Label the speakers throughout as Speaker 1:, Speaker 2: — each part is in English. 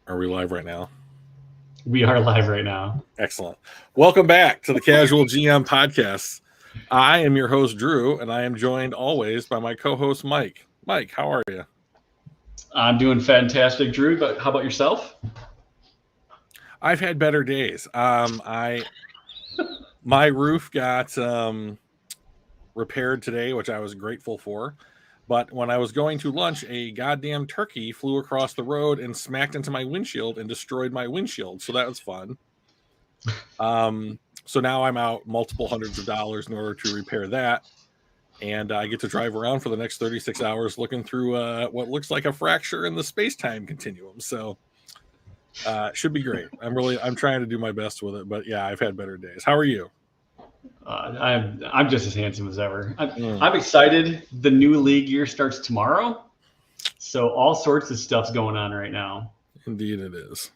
Speaker 1: Are we live right now?
Speaker 2: We are live right now.
Speaker 1: Excellent. Welcome back to the Casual GM Podcast. I am your host, Drew, and I am joined always by my co-host, Mike. Mike, how are you?
Speaker 2: I'm doing fantastic, Drew. But how about yourself?
Speaker 1: I've had better days. My roof got repaired today, which I was grateful for. But when I was going to lunch, a goddamn turkey flew across the road and smacked into my windshield and destroyed my windshield. So that was fun. So now I'm out multiple hundreds of dollars in order to repair that. And I get to drive around for the next 36 hours looking through what looks like a fracture in the space-time continuum. So should be great. I'm trying to do my best with it. But yeah, I've had better days. How are you?
Speaker 2: I'm just as handsome as ever. I'm excited. The new league year starts tomorrow, so all sorts of stuff's going on right now.
Speaker 1: Indeed, it is.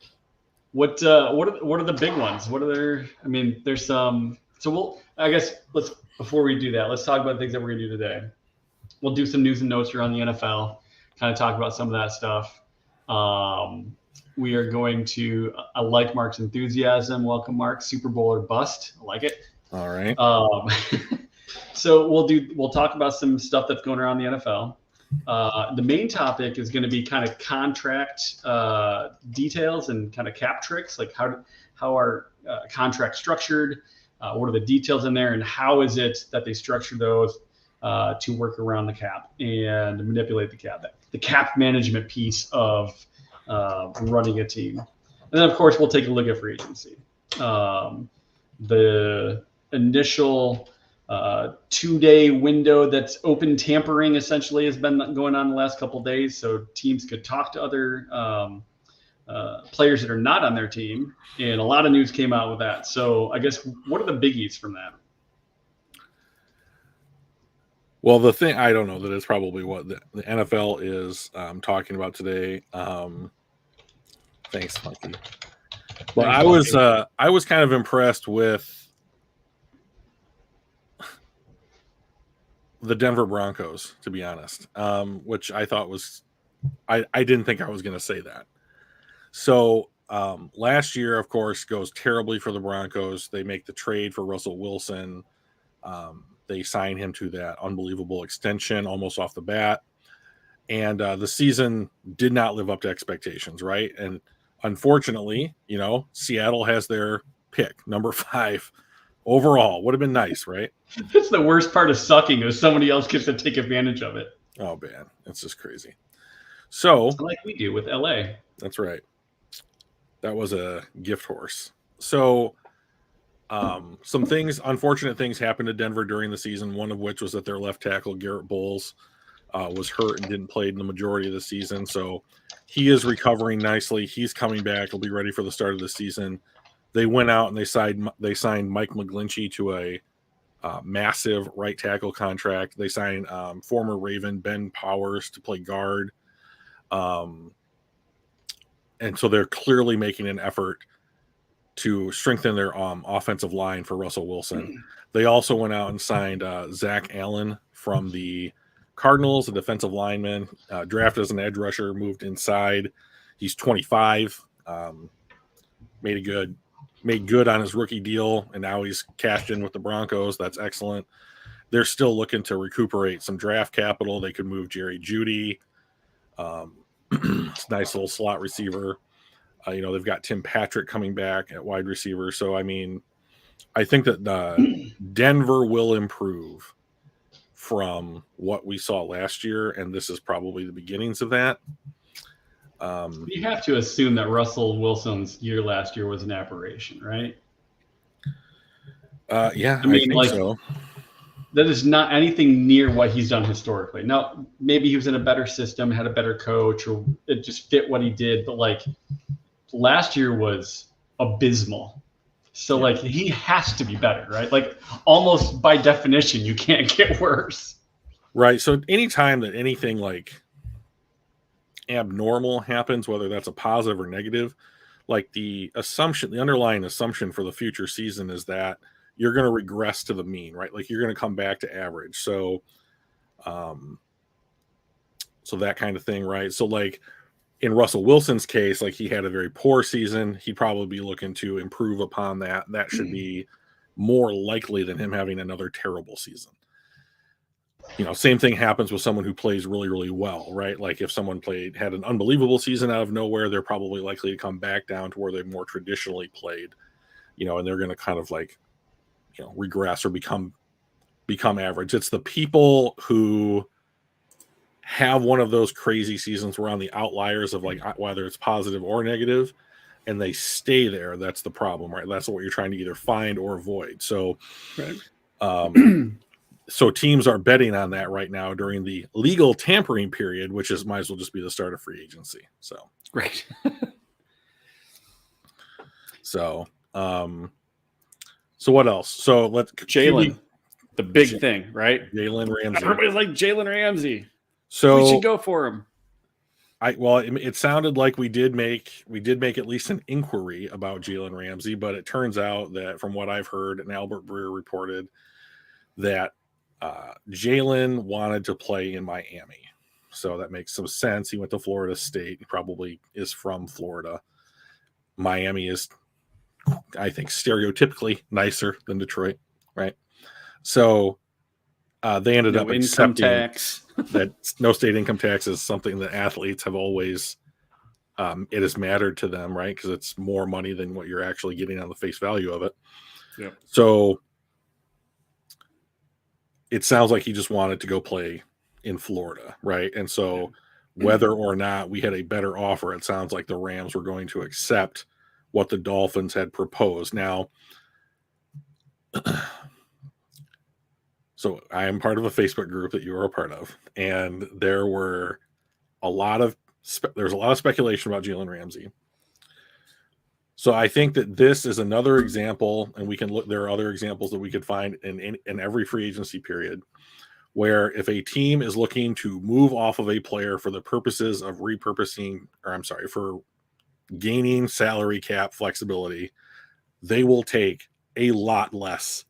Speaker 2: What are the big ones? What are there? I mean, there's some. So before we do that, let's talk about things that we're gonna do today. We'll do some news and notes around the NFL, kind of talk about some of that stuff. We are going to. I like Mark's enthusiasm. Welcome, Mark. Super Bowl or bust. I like it.
Speaker 1: All right.
Speaker 2: So we'll talk about some stuff that's going around the NFL. The main topic is going to be kind of contract details and kind of cap tricks, like how are contracts structured, what are the details in there, and how is it that they structure those to work around the cap and manipulate the cap, the cap management piece of running a team. And then, of course, we'll take a look at free agency. The initial 2-day window that's open tampering essentially has been going on the last couple of days, so teams could talk to other players that are not on their team, and a lot of news came out with that. So I guess, what are the biggies from that?
Speaker 1: Well, the thing, I don't know, that is probably what the NFL is talking about today. Thanks, Mikey. But I was kind of impressed with the Denver Broncos, to be honest, which I thought was, I didn't think I was going to say that. So last year, of course, goes terribly for the Broncos. They make the trade for Russell Wilson. They sign him to that unbelievable extension almost off the bat. And the season did not live up to expectations, right? And unfortunately, Seattle has their pick, number 5 overall. Would have been nice, right?
Speaker 2: That's the worst part of sucking, is somebody else gets to take advantage of it.
Speaker 1: Oh, man. It's just crazy. So,
Speaker 2: like we do with LA.
Speaker 1: That's right. That was a gift horse. So, some unfortunate things happened to Denver during the season, one of which was that their left tackle, Garrett Bowles, was hurt and didn't play in the majority of the season. So he is recovering nicely. He's coming back. He'll be ready for the start of the season. They went out and they signed Mike McGlinchey to a massive right tackle contract. They signed former Raven Ben Powers to play guard. And so they're clearly making an effort to strengthen their offensive line for Russell Wilson. They also went out and signed Zach Allen from the Cardinals, a defensive lineman, drafted as an edge rusher, moved inside. He's 25, made good on his rookie deal, and now he's cashed in with the Broncos. That's excellent. They're still looking to recuperate some draft capital. They could move Jerry Jeudy, nice little slot receiver. They've got Tim Patrick coming back at wide receiver. So, I mean, I think that Denver will improve from what we saw last year, and this is probably the beginnings of that.
Speaker 2: You have to assume that Russell Wilson's year last year was an aberration, right?
Speaker 1: Yeah, I think so.
Speaker 2: That is not anything near what he's done historically. Now, maybe he was in a better system, had a better coach, or it just fit what he did. But last year was abysmal. So he has to be better, right? Almost by definition, you can't get worse.
Speaker 1: Right. So anytime that anything abnormal happens, whether that's a positive or negative, the underlying assumption for the future season is that you're going to regress to the mean, right? You're going to come back to average. So, so that kind of thing, right? So in Russell Wilson's case, like he had a very poor season. He'd probably be looking to improve upon that. That should be more likely than him having another terrible season. Same thing happens with someone who plays really, really well, right? Like if someone had an unbelievable season out of nowhere, they're probably likely to come back down to where they more traditionally played, and they're going to kind of like, regress or become average. It's the people who have one of those crazy seasons where on the outliers of like whether it's positive or negative, and they stay there. That's the problem, right? That's what you're trying to either find or avoid. So,
Speaker 3: right.
Speaker 1: So teams are betting on that right now during the legal tampering period, which might as well just be the start of free agency. So
Speaker 3: right.
Speaker 1: So what else? So let's
Speaker 3: Jalen, the big thing, right?
Speaker 1: Jalen Ramsey.
Speaker 3: Everybody's like Jalen Ramsey.
Speaker 1: So
Speaker 3: we should go for him.
Speaker 1: It sounded like we did make at least an inquiry about Jalen Ramsey, but it turns out that from what I've heard, and Albert Breer reported that Jalen wanted to play in Miami. So that makes some sense. He went to Florida State. He probably is from Florida. Miami is, I think, stereotypically nicer than Detroit, right? So they ended up accepting that no state income tax is something that athletes have always, it has mattered to them, right? Because it's more money than what you're actually getting on the face value of it.
Speaker 3: Yeah.
Speaker 1: So it sounds like he just wanted to go play in Florida, right? And so whether or not we had a better offer, it sounds like the Rams were going to accept what the Dolphins had proposed. Now, so I am part of a Facebook group that you are a part of, and there was a lot of speculation about Jalen Ramsey. So I think that this is another example, and we can look. There are other examples that we could find in every free agency period, where if a team is looking to move off of a player for the purposes of for gaining salary cap flexibility, they will take a lot less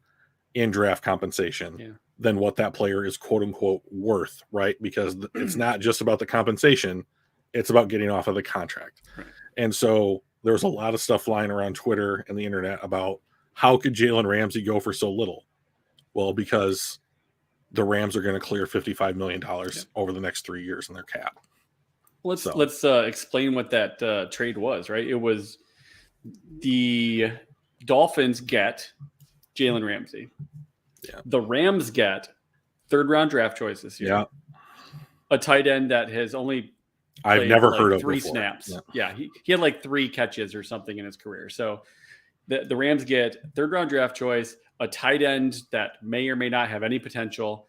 Speaker 1: in draft compensation than what that player is quote unquote worth, right? Because it's not just about the compensation, it's about getting off of the contract.
Speaker 3: Right.
Speaker 1: And so there's a lot of stuff flying around Twitter and the internet about how could Jalen Ramsey go for so little? Well, because the Rams are going to clear $55 million over the next 3 years in their cap.
Speaker 3: Let's explain what that trade was, right? It was the Dolphins get Jalen Ramsey.
Speaker 1: Yeah.
Speaker 3: The Rams get third-round draft choice this year.
Speaker 1: Yeah.
Speaker 3: A tight end that has only
Speaker 1: I've never heard of
Speaker 3: 3
Speaker 1: before.
Speaker 3: snaps. Yeah, he had like 3 catches or something in his career. So the Rams get third-round draft choice, a tight end that may or may not have any potential.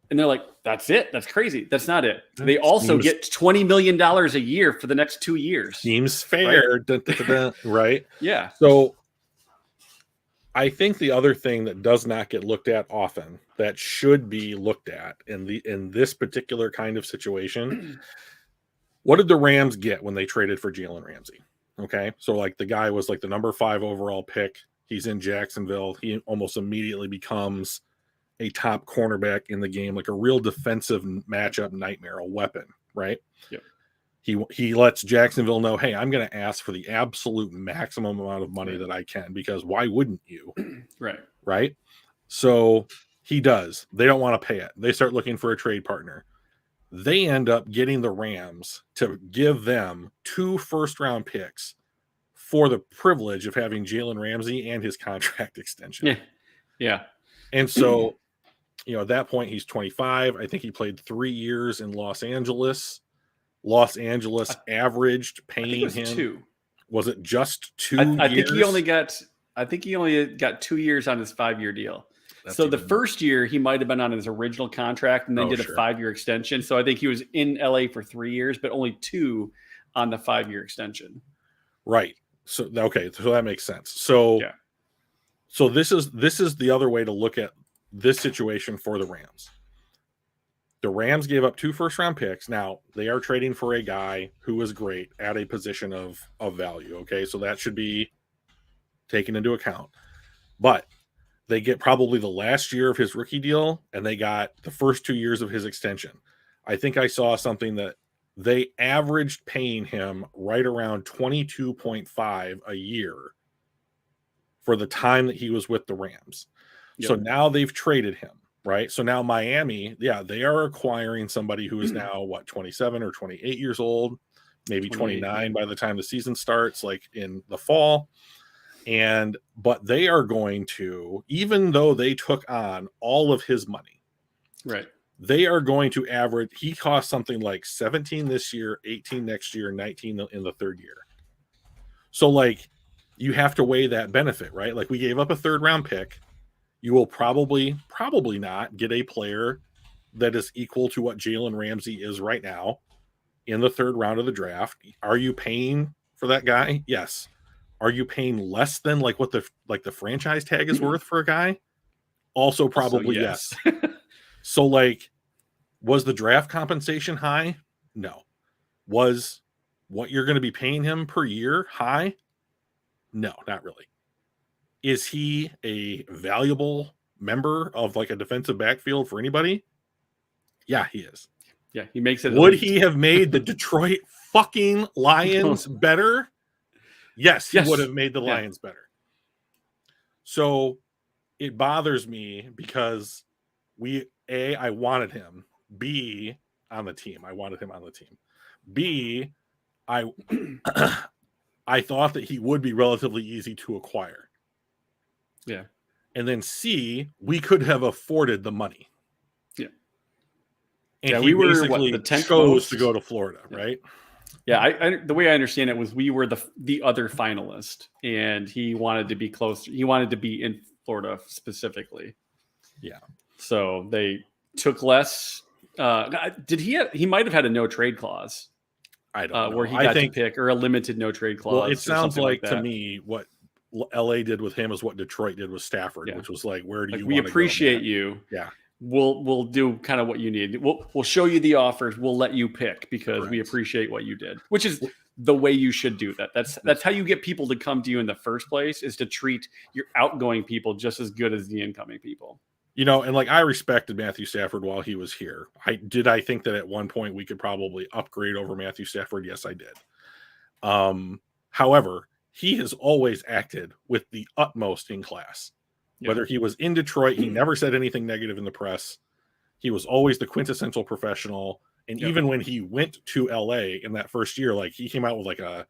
Speaker 3: And they're like, that's it. That's crazy. That's not it. They also get $20 million a year for the next 2 years.
Speaker 1: Seems fair. Right? Right?
Speaker 3: Yeah.
Speaker 1: So I think the other thing that does not get looked at often that should be looked at in this particular kind of situation, what did the Rams get when they traded for Jalen Ramsey? Okay. So like the guy was like the number 5 overall pick. He's in Jacksonville. He almost immediately becomes a top cornerback in the game, like a real defensive matchup nightmare, a weapon, right?
Speaker 3: Yep.
Speaker 1: He lets Jacksonville know, hey, I'm going to ask for the absolute maximum amount of money that I can, because why wouldn't you?
Speaker 3: Right.
Speaker 1: Right. So he does. They don't want to pay it. They start looking for a trade partner. They end up getting the Rams to give them 2 first-round picks for the privilege of having Jalen Ramsey and his contract extension.
Speaker 3: Yeah. Yeah.
Speaker 1: And so, at that point, he's 25. I think he played 3 years in Los Angeles. Los Angeles averaged paying him
Speaker 3: 2.
Speaker 1: Was it just 2
Speaker 3: I
Speaker 1: years?
Speaker 3: think he only got 2 years on his 5-year deal.
Speaker 1: That's
Speaker 3: so the first year he might have been on his original contract and then did a 5-year extension. So I think he was in LA for 3 years, but only 2 on the 5-year extension.
Speaker 1: Right. So okay, so that makes sense. So
Speaker 3: yeah.
Speaker 1: So this is the other way to look at this situation for the Rams. The Rams gave up 2 first-round picks. Now, they are trading for a guy who is great at a position of value, okay? So that should be taken into account. But they get probably the last year of his rookie deal, and they got the first 2 years of his extension. I think I saw something that they averaged paying him right around 22.5 a year for the time that he was with the Rams.
Speaker 3: Yep.
Speaker 1: So now they've traded him, right? So now Miami, they are acquiring somebody who is now 27 or 28 years old, maybe 29 by the time the season starts, like in the fall. But they are going to, even though they took on all of his money,
Speaker 3: right?
Speaker 1: They are going to average. He cost something like 17 this year, 18 next year, 19 in the third year. So like, you have to weigh that benefit, right? Like we gave up a 3rd round pick. You will probably not get a player that is equal to what Jalen Ramsey is right now in the 3rd round of the draft. Are you paying for that guy? Yes. Are you paying less than like what the franchise tag is worth for a guy? Also probably yes. So like, was the draft compensation high? No. Was what you're going to be paying him per year high? No, not really. Is he a valuable member of like a defensive backfield for anybody? Yeah, he is.
Speaker 3: Yeah, he makes it.
Speaker 1: Would he have made the Detroit fucking Lions better? Yes, he would have made the Lions better. So it bothers me because I wanted him. B, on the team. I wanted him on the team. B, I thought that he would be relatively easy to acquire.
Speaker 3: Yeah.
Speaker 1: And then C, we could have afforded the money.
Speaker 3: Yeah.
Speaker 1: And he basically
Speaker 3: the 10th
Speaker 1: chose to go to Florida, right?
Speaker 3: Yeah, I the way I understand it was we were the other finalist, and he wanted to be close. He wanted to be in Florida specifically.
Speaker 1: Yeah.
Speaker 3: So they took less. Did he might have had a no trade clause?
Speaker 1: I don't know.
Speaker 3: Where he got to pick, or a limited no trade clause.
Speaker 1: Well, it sounds like
Speaker 3: that.
Speaker 1: To me what LA did with him is what Detroit did with Stafford, which was like, where do you
Speaker 3: we appreciate you.
Speaker 1: Yeah.
Speaker 3: We'll do kind of what you need. We'll show you the offers. We'll let you pick because we appreciate what you did, which is the way you should do that. That's how you get people to come to you in the first place, is to treat your outgoing people just as good as the incoming people.
Speaker 1: And like I respected Matthew Stafford while he was here. I think that at one point we could probably upgrade over Matthew Stafford. Yes, I did. However, he has always acted with the utmost in class. Yeah. Whether he was in Detroit, he never said anything negative in the press. He was always the quintessential professional. And even when he went to LA in that first year, like he came out with like a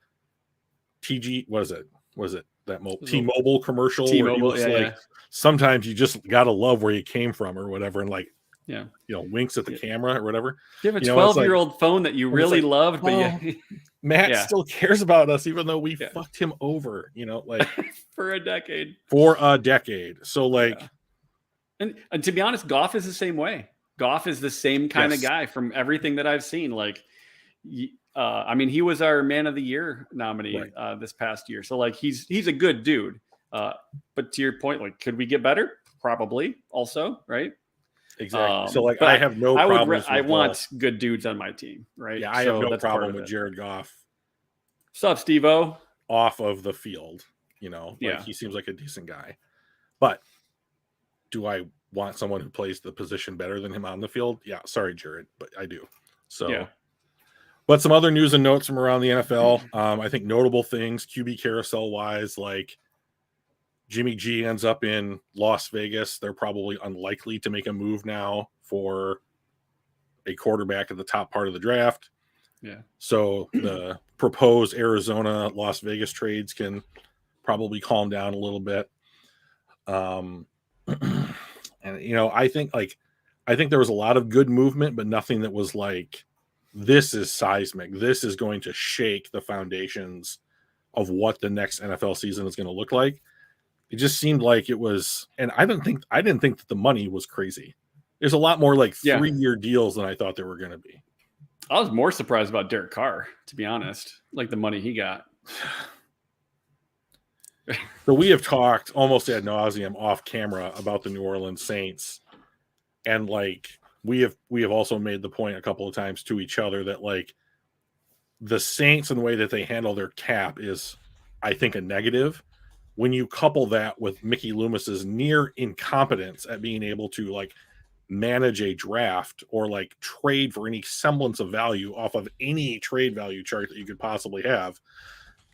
Speaker 1: TG, what is it? Was it that T-Mobile commercial?
Speaker 3: T-Mobile,
Speaker 1: where he was sometimes you just gotta love where you came from or whatever, and like winks at the camera or whatever.
Speaker 3: You have a 12-year-old phone that you really loved, but
Speaker 1: Matt still cares about us, even though we fucked him over, like
Speaker 3: for a decade.
Speaker 1: So like,
Speaker 3: and to be honest, Goff is the same way. Goff is the same kind of guy from everything that I've seen. Like, I mean, he was our Man of the Year nominee this past year. So like, he's a good dude. But to your point, like, could we get better? Probably. Also, right?
Speaker 1: Exactly. So like, I have no problem.
Speaker 3: I want good dudes on my team, right?
Speaker 1: Yeah, I have no problem with Jared Goff.
Speaker 3: What's up, Steve-O?
Speaker 1: Off of the field, he seems like a decent guy. But do I want someone who plays the position better than him on the field? Yeah, sorry, Jared, but I do. So, but some other news and notes from around the NFL. I think notable things, QB carousel wise, like Jimmy G ends up in Las Vegas. They're probably unlikely to make a move now for a quarterback at the top part of the draft.
Speaker 3: Yeah.
Speaker 1: So the proposed Arizona Las Vegas trades can probably calm down a little bit. And I think there was a lot of good movement, but nothing that was like, this is seismic. This is going to shake the foundations of what the next NFL season is going to look like. It just seemed like it was, and I didn't think that the money was crazy. There's a lot more like 3-year deals than I thought there were going to be.
Speaker 3: I was more surprised about Derek Carr, to be honest, like the money he got.
Speaker 1: So we have talked almost ad nauseum off camera about the New Orleans Saints, and like we have also made the point a couple of times to each other that like the Saints and the way that they handle their cap is, I think, a negative. When you couple that with Mickey Loomis's near incompetence at being able to like manage a draft or like trade for any semblance of value off of any trade value chart that you could possibly have,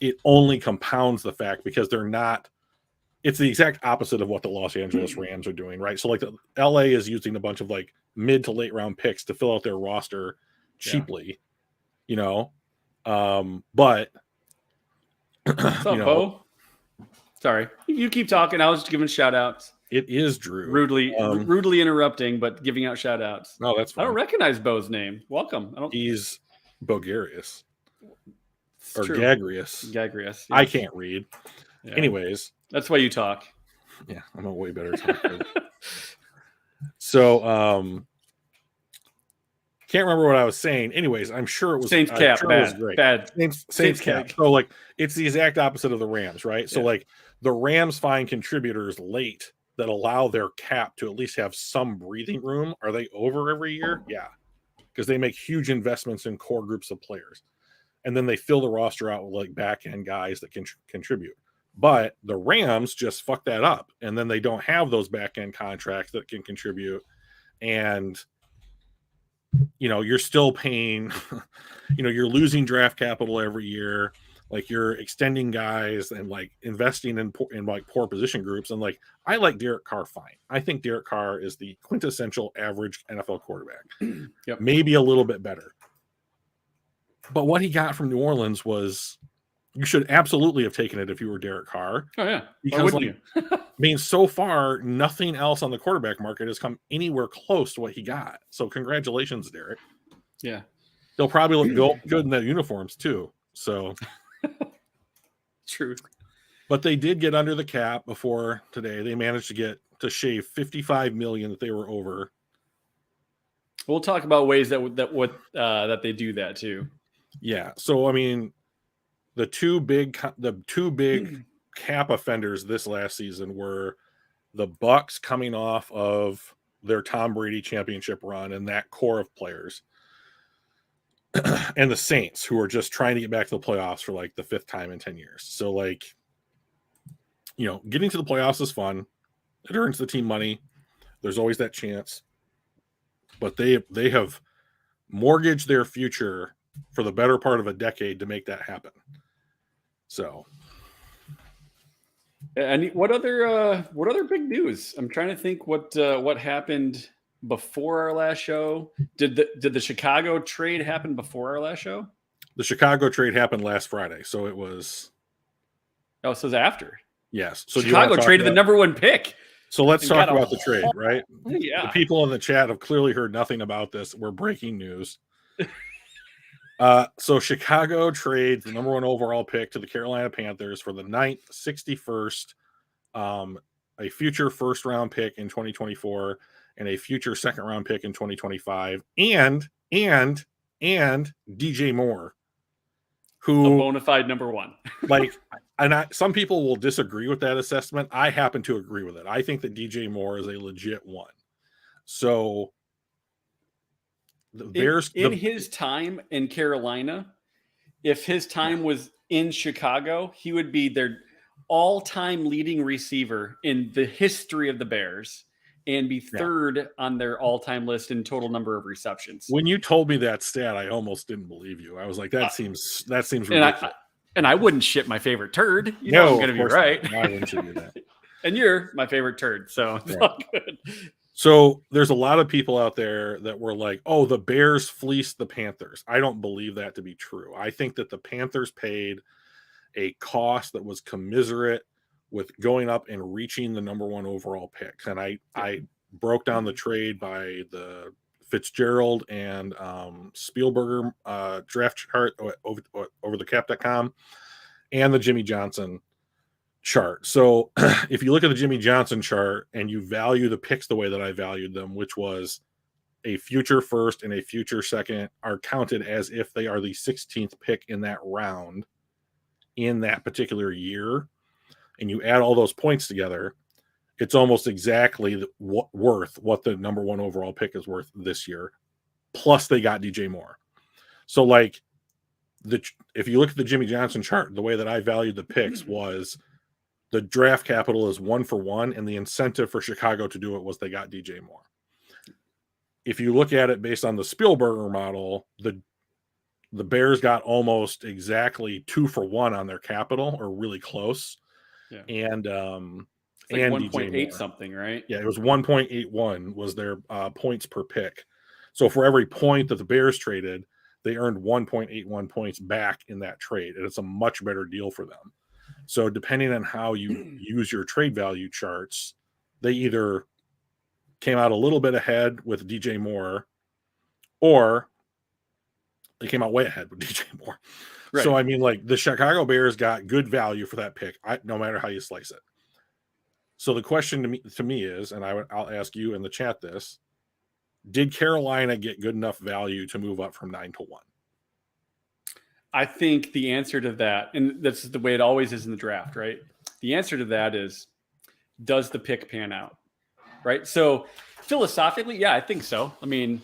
Speaker 1: it only compounds the fact because they're not. It's the exact opposite of what the Los Angeles Rams are doing, right? So like the LA is using a bunch of like mid to late round picks to fill out their roster cheaply, you know. But
Speaker 3: what's up, Bo? Sorry, you keep talking. I was just giving shout outs.
Speaker 1: It is Drew.
Speaker 3: Rudely interrupting, but giving out shout outs.
Speaker 1: No, that's fine.
Speaker 3: I don't recognize Bo's name. Welcome.
Speaker 1: He's Bulgarius. Or
Speaker 3: true.
Speaker 1: Gagrius.
Speaker 3: Yes.
Speaker 1: I can't read. Yeah. Anyways.
Speaker 3: That's why you talk.
Speaker 1: Yeah, I'm a way better talker. So, can't remember what I was saying. Anyways, I'm sure it was
Speaker 3: Saints cap.
Speaker 1: Sure
Speaker 3: bad.
Speaker 1: It was great.
Speaker 3: Bad.
Speaker 1: Saints cap. So, like, it's the exact opposite of the Rams, right? So, like, the Rams find contributors late that allow their cap to at least have some breathing room. Are they over every year? Yeah, because they make huge investments in core groups of players. And then they fill the roster out with like back end guys that can contribute. But the Rams just fuck that up. And then they don't have those back end contracts that can contribute. And, you know, you're still paying, you know, you're losing draft capital every year. Like you're extending guys and like investing in like poor position groups. And like, I like Derek Carr fine. I think Derek Carr is the quintessential average NFL quarterback.
Speaker 3: Yep. Maybe
Speaker 1: a little bit better. But what he got from New Orleans was, you should absolutely have taken it if you were Derek Carr.
Speaker 3: Oh yeah,
Speaker 1: because like, I mean, so far nothing else on the quarterback market has come anywhere close to what he got. So congratulations, Derek.
Speaker 3: Yeah,
Speaker 1: they'll probably look good in their uniforms too. So
Speaker 3: true.
Speaker 1: But they did get under the cap before today. They managed to shave $55 million that they were over.
Speaker 3: We'll talk about ways that they do that too.
Speaker 1: Yeah. So I mean, the two big cap offenders this last season were the Bucks coming off of their Tom Brady championship run and that core of players, and the Saints, who are just trying to get back to the playoffs for like the 5th time in 10 years. So like, you know, getting to the playoffs is fun. It earns the team money. There's always that chance. But they have mortgaged their future for the better part of a decade to make that happen. So,
Speaker 3: and what other big news? I'm trying to think what happened before our last show. Did the Chicago trade happen before our last show?
Speaker 1: The Chicago trade happened last Friday, so it was.
Speaker 3: Oh, it says after.
Speaker 1: Yes. So
Speaker 3: Chicago traded the number 1 pick.
Speaker 1: So let's talk about the trade, right?
Speaker 3: Yeah.
Speaker 1: The people in the chat have clearly heard nothing about this. We're breaking news. So Chicago trades the number 1 overall pick to the Carolina Panthers for the 9th, 61st, a future first-round pick in 2024, and a future second-round pick in 2025, and DJ Moore, who
Speaker 3: a bona fide number 1.
Speaker 1: Like, and some people will disagree with that assessment. I happen to agree with it. I think that DJ Moore is a legit one. So the Bears
Speaker 3: in his time in Carolina, if his time was in Chicago, he would be their all-time leading receiver in the history of the Bears and be third on their all-time list in total number of receptions.
Speaker 1: When you told me that stat, I almost didn't believe you. I was like, that seems ridiculous.
Speaker 3: And I wouldn't ship my favorite turd. You know I'm going to be right.
Speaker 1: Why wouldn't you do that?
Speaker 3: And you're my favorite turd, so it's all good.
Speaker 1: So there's a lot of people out there that were like, oh, the Bears fleeced the Panthers. I don't believe that to be true. I think that the Panthers paid a cost that was commiserate with going up and reaching the number 1 overall pick. And I broke down the trade by the Fitzgerald and Spielberger draft chart over the cap.com and the Jimmy Johnson chart. So if you look at the Jimmy Johnson chart and you value the picks the way that I valued them, which was a future first and a future second are counted as if they are the 16th pick in that round in that particular year, and you add all those points together, it's almost exactly worth what the number 1 overall pick is worth this year. Plus they got DJ Moore. So like if you look at the Jimmy Johnson chart, the way that I valued the picks was the draft capital is 1 for 1, and the incentive for Chicago to do it was they got DJ Moore. if you look at it based on the Spielberger model, the Bears got almost exactly 2-for-1 on their capital, or really close.
Speaker 3: Yeah.
Speaker 1: And
Speaker 3: It's like
Speaker 1: and
Speaker 3: 1.8
Speaker 1: DJ Moore.
Speaker 3: something, right?
Speaker 1: Yeah, it was 1.81 was their points per pick. So for every point that the Bears traded, they earned 1.81 points back in that trade, and it's a much better deal for them. So depending on how you use your trade value charts, they either came out a little bit ahead with DJ Moore, or they came out way ahead with DJ Moore.
Speaker 3: Right.
Speaker 1: So I mean, like, the Chicago Bears got good value for that pick, no matter how you slice it. So the question to me is, and I'll ask you in the chat this: did Carolina get good enough value to move up from 9-1?
Speaker 3: I think the answer to that, and that's the way it always is in the draft, right? The answer to that is, does the pick pan out? Right. So philosophically, yeah, I think so. I mean,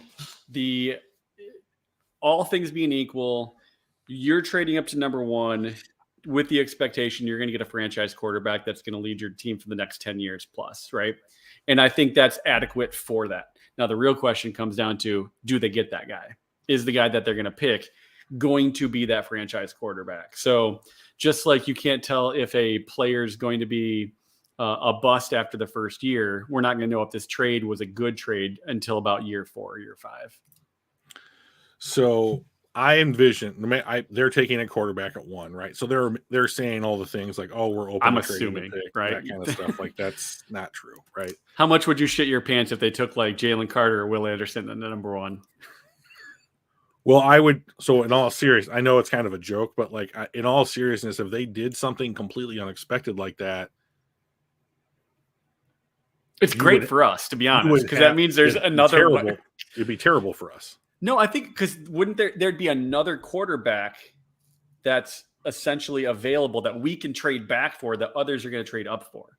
Speaker 3: all things being equal, you're trading up to number 1 with the expectation you're going to get a franchise quarterback that's going to lead your team for the next 10 years plus, right? And I think that's adequate for that. Now, the real question comes down to, do they get that guy? Is the guy that they're going to pick going to be that franchise quarterback? So just like you can't tell if a player is going to be a bust after the first year, we're not going to know if this trade was a good trade until about year 4 or year 5.
Speaker 1: So I envision they're taking a quarterback at 1, right? So they're saying all the things like, "Oh, we're open."
Speaker 3: I'm
Speaker 1: to trading the
Speaker 3: assuming,
Speaker 1: pick,
Speaker 3: right?
Speaker 1: That kind of stuff. Like, that's not true, right?
Speaker 3: How much would you shit your pants if they took like Jalen Carter or Will Anderson in the number 1?
Speaker 1: Well, I would. So in all seriousness, I know it's kind of a joke, but like, in all seriousness, if they did something completely unexpected like that,
Speaker 3: it's great for us, to be honest, because that means there's another one.
Speaker 1: It'd be terrible for us.
Speaker 3: No, I think because wouldn't there'd be another quarterback that's essentially available that we can trade back for that others are going to trade up for.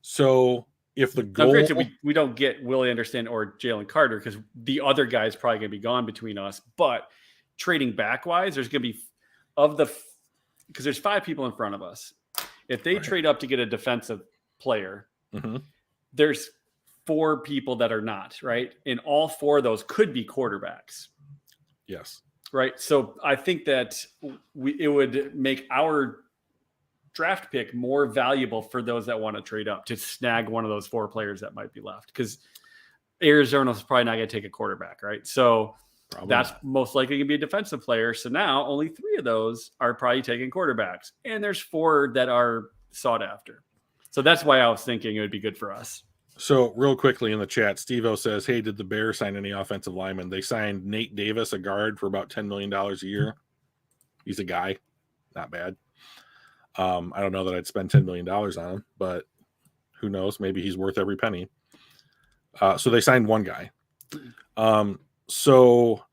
Speaker 1: So if the goal,
Speaker 3: now, granted, we don't get Will Anderson or Jalen Carter because the other guy is probably going to be gone between us, but trading back wise, there's going to be because there's 5 people in front of us. If they trade up to get a defensive player, there's 4 people that are not, right? And all 4 of those could be quarterbacks.
Speaker 1: Yes.
Speaker 3: Right. So I think that it would make our draft pick more valuable for those that want to trade up to snag one of those 4 players that might be left, because Arizona's probably not going to take a quarterback, right? So that's most likely going to be a defensive player. So now only 3 of those are probably taking quarterbacks, and there's 4 that are sought after. So that's why I was thinking it would be good for us.
Speaker 1: So real quickly in the chat, Steve-O says, "Hey, did the Bears sign any offensive linemen?" They signed Nate Davis, a guard, for about $10 million a year. He's a guy. Not bad. I don't know that I'd spend $10 million on him, but who knows? Maybe he's worth every penny. So they signed one guy. So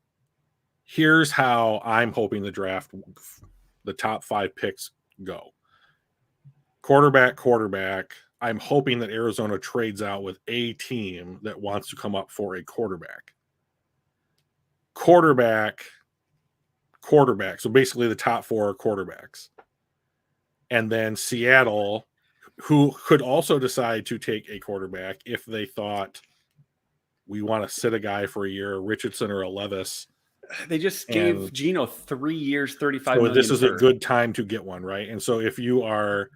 Speaker 1: here's how I'm hoping the top 5 picks go. Quarterback. I'm hoping that Arizona trades out with a team that wants to come up for a quarterback. Quarterback. So basically the top 4 are quarterbacks. And then Seattle, who could also decide to take a quarterback if they thought we want to sit a guy for a year, a Richardson or a Levis.
Speaker 3: They just gave Geno 3 years, $35 million.
Speaker 1: So this is a good time to get one, right? And so if you are,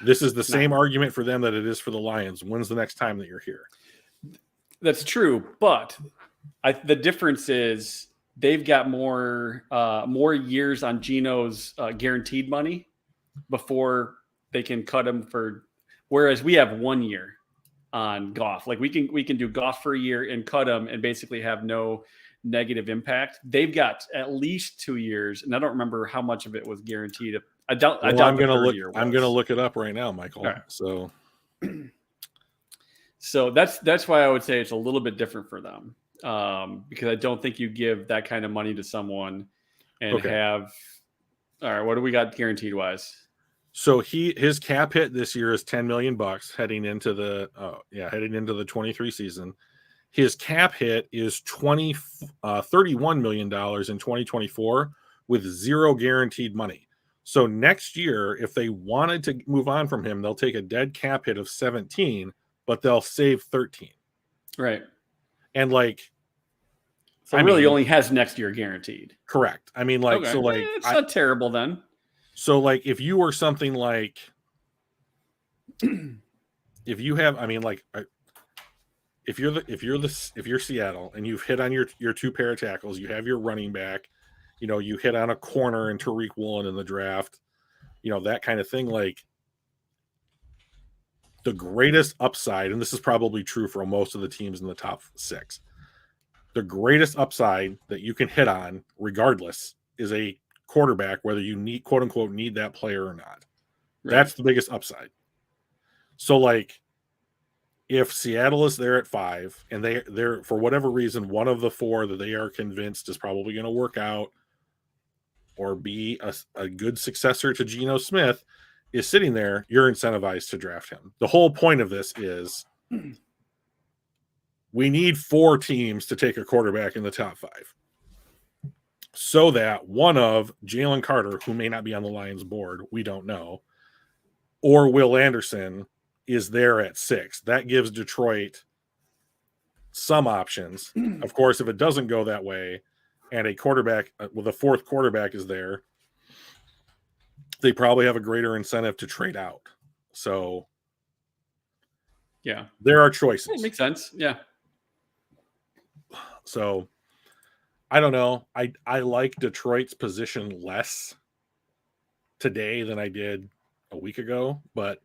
Speaker 1: this is the same argument for them that it is for the Lions. When's the next time that you're here?
Speaker 3: That's true, but the difference is they've got more years on Geno's guaranteed money before they can cut him for. Whereas we have 1 year on Goff. Like we can do Goff for a year and cut him and basically have no negative impact. They've got at least 2 years, and I don't remember how much of it was guaranteed. I'm
Speaker 1: going to look it up right now, Michael.
Speaker 3: Right.
Speaker 1: So
Speaker 3: that's why I would say it's a little bit different for them, because I don't think you give that kind of money to someone and have. All right, what do we got guaranteed wise?
Speaker 1: So his cap hit this year is $10 million heading into the 23 season. His cap hit is $31 million in 2024 with 0 guaranteed money. So next year, if they wanted to move on from him, they'll take a dead cap hit of 17, but they'll save 13.
Speaker 3: Right.
Speaker 1: And like,
Speaker 3: So
Speaker 1: I
Speaker 3: really
Speaker 1: mean,
Speaker 3: only has next year guaranteed.
Speaker 1: correct. I mean, like,
Speaker 3: Okay.
Speaker 1: so like,
Speaker 3: It's not terrible then.
Speaker 1: so like, if you were something like, if you have, I mean, like, if you're Seattle and you've hit on your two pair of tackles, you have your running back, you know, you hit on a corner and Tariq Woolen in the draft, you know, that kind of thing. Like, the greatest upside, and this is probably true for most of the teams in the top 6, the greatest upside that you can hit on, regardless, is a quarterback, whether you need, quote unquote, need that player or not.
Speaker 3: Right.
Speaker 1: That's the biggest upside. So, like, if Seattle is there at 5 and they're for whatever reason, one of the 4 that they are convinced is probably going to work out or be a good successor to Geno Smith is sitting there, you're incentivized to draft him. The whole point of this is we need 4 teams to take a quarterback in the top 5 so that one of Jalen Carter, who may not be on the Lions board, we don't know, or Will Anderson is there at 6. That gives Detroit some options. Of course, if it doesn't go that way and a quarterback with a 4th quarterback is there, they probably have a greater incentive to trade out. So
Speaker 3: yeah,
Speaker 1: there are choices.
Speaker 3: It makes sense. Yeah.
Speaker 1: So I don't know. I like Detroit's position less today than I did a week ago, but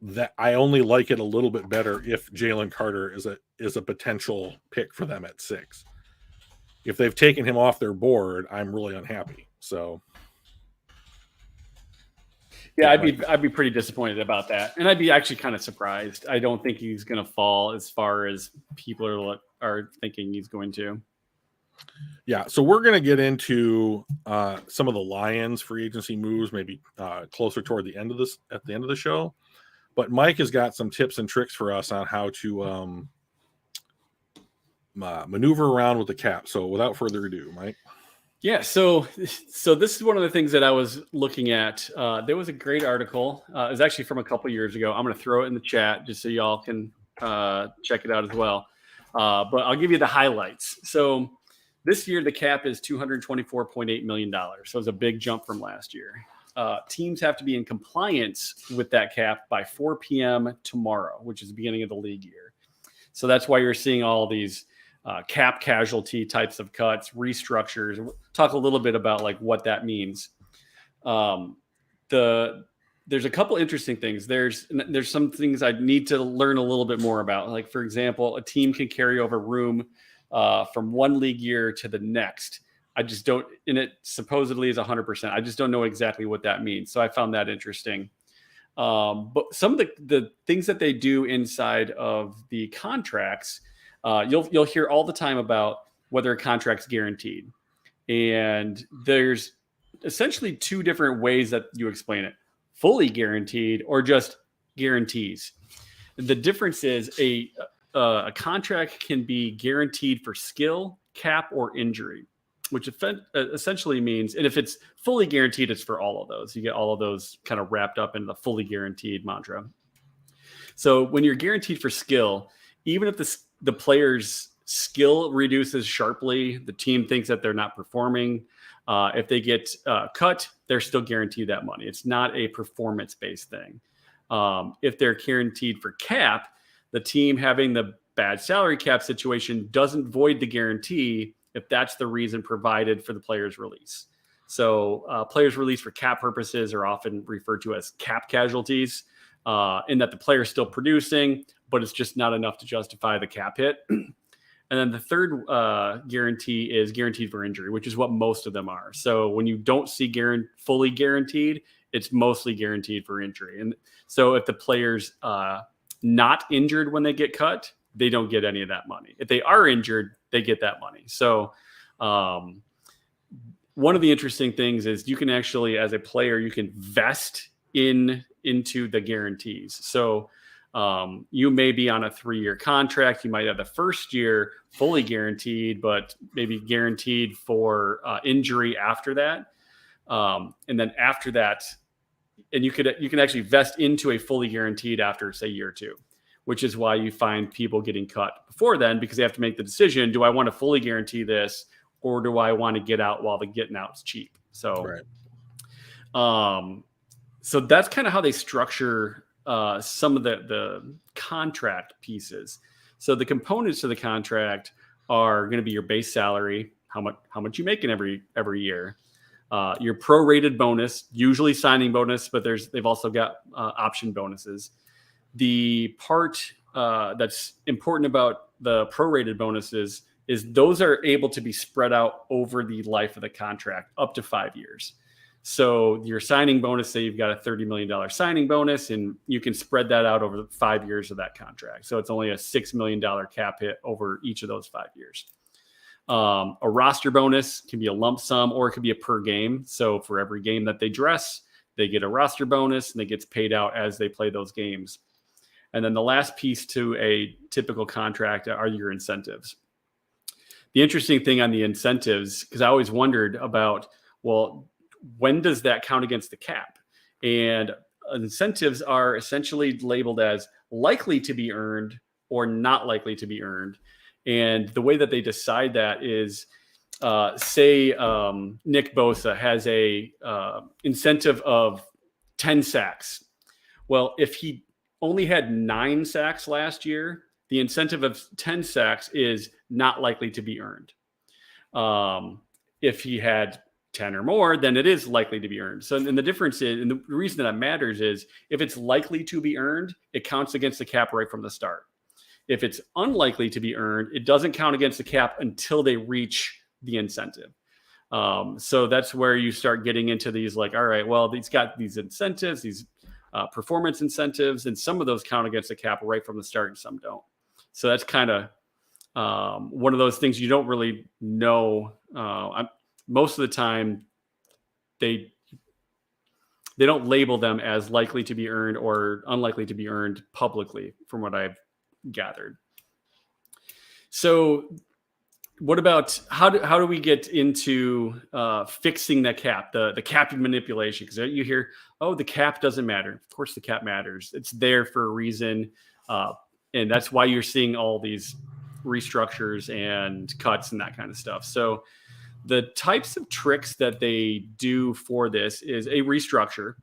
Speaker 1: that I only like it a little bit better if Jalen Carter is a potential pick for them at 6. If they've taken him off their board, I'm really unhappy. So
Speaker 3: yeah, I'd be pretty disappointed about that, and I'd be actually kind of surprised. I don't think he's going to fall as far as people are thinking he's going to.
Speaker 1: Yeah, so we're going to get into some of the Lions free agency moves, maybe closer toward the end of this, at the end of the show. But Mike has got some tips and tricks for us on how to maneuver around with the cap. So without further ado, Mike.
Speaker 3: Yeah, so this is one of the things that I was looking at. There was a great article. It was actually from a couple years ago. I'm going to throw it in the chat just so y'all can check it out as well. But I'll give you the highlights. So this year, the cap is $224.8 million. So it's a big jump from last year. Teams have to be in compliance with that cap by 4 p.m. tomorrow, which is the beginning of the league year. So that's why you're seeing all these cap casualty types of cuts, restructures. We'll talk a little bit about like what that means. There's a couple interesting things. There's some things I need to learn a little bit more about. Like, for example, a team can carry over room from one league year to the next. I just don't, and it supposedly is 100%. I just don't know exactly what that means. So I found that interesting. But some of the things that they do inside of the contracts, you'll hear all the time about whether a contract's guaranteed. And there's essentially 2 different ways that you explain it: fully guaranteed or just guarantees. The difference is a contract can be guaranteed for skill, cap, or injury, which essentially means, and if it's fully guaranteed, it's for all of those. You get all of those kind of wrapped up in the fully guaranteed mantra. So when you're guaranteed for skill, even if the player's skill reduces sharply, the team thinks that they're not performing, if they get cut, they're still guaranteed that money. It's not a performance-based thing. If they're guaranteed for cap, the team having the bad salary cap situation doesn't void the guarantee if that's the reason provided for the player's release. So players released for cap purposes are often referred to as cap casualties, in that the player is still producing, but it's just not enough to justify the cap hit. And then the third guarantee is guaranteed for injury, which is what most of them are. So when you don't see fully guaranteed, it's mostly guaranteed for injury. And so if the player's not injured when they get cut, they don't get any of that money. If they are injured, they get that money. So one of the interesting things is you can actually, as a player, you can vest into the guarantees. So you may be on a 3-year contract. You might have the first year fully guaranteed, but maybe guaranteed for injury after that. And then after that, and you can actually vest into a fully guaranteed after, say, year 2. which is why you find people getting cut before then, because they have to make the decision: do I want to fully guarantee this, or do I want to get out while the getting out's cheap? So, so that's kind of how they structure some of the contract pieces. So the components of the contract are going to be your base salary, how much you making every year, your prorated bonus, usually signing bonus, but they've also got option bonuses. The part that's important about the prorated bonuses is those are able to be spread out over the life of the contract up to 5 years. So your signing bonus, say you've got a $30 million signing bonus, and you can spread that out over 5 years of that contract. So it's only a $6 million cap hit over each of those 5 years. A roster bonus can be a lump sum, or it could be a per game. So for every game that they dress, they get a roster bonus, and it gets paid out as they play those games. And then the last piece to a typical contract are your incentives. The interesting thing on the incentives, because I always wondered about, well, when does that count against the cap? And incentives are essentially labeled as likely to be earned or not likely to be earned. And the way that they decide that is, say Nick Bosa has a incentive of 10 sacks. Well, if he only had 9 sacks last year, the incentive of 10 sacks is not likely to be earned. If he had 10 or more, then it is likely to be earned. So, and the difference is, and the reason that matters is, if it's likely to be earned, it counts against the cap right from the start. If it's unlikely to be earned, it doesn't count against the cap until they reach the incentive. So that's where you start getting into these, like, all right, well, he's got these incentives, these performance incentives, and some of those count against the cap right from the start and some don't. So that's kind of one of those things you don't really know. Most of the time, they don't label them as likely to be earned or unlikely to be earned publicly, from what I've gathered. So what about how do we get into fixing the cap, the cap manipulation? Because you hear, oh, the cap doesn't matter. Of course the cap matters. It's there for a reason. And that's why you're seeing all these restructures and cuts and that kind of stuff. So the types of tricks that they do for this is a restructure,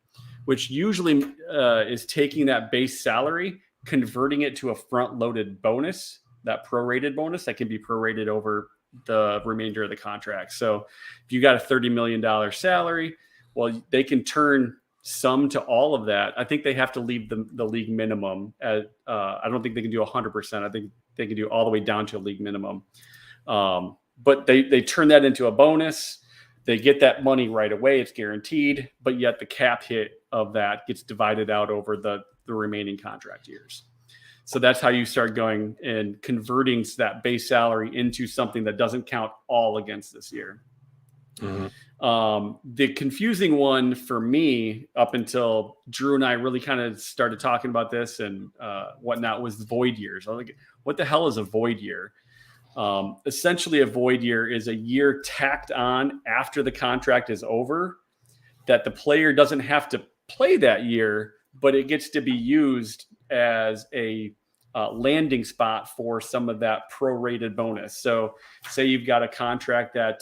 Speaker 3: which usually is taking that base salary, converting it to a front-loaded bonus, that prorated bonus that can be prorated over the remainder of the contract. So if you got a $30 million salary, well, they can turn some to all of that. I think they have to leave the league minimum at, I don't think they can do 100%. I think they can do all the way down to a league minimum. But they turn that into a bonus. They get that money right away. It's guaranteed, but yet the cap hit of that gets divided out over the remaining contract years. So that's how you start going and converting that base salary into something that doesn't count all against this year. Mm-hmm. The confusing one for me, up until Drew and I really kind of started talking about this and whatnot, was void years. I was like, what the hell is a void year? Essentially, a void year is a year tacked on after the contract is over that the player doesn't have to play that year, but it gets to be used as a landing spot for some of that prorated bonus. So say you've got a contract that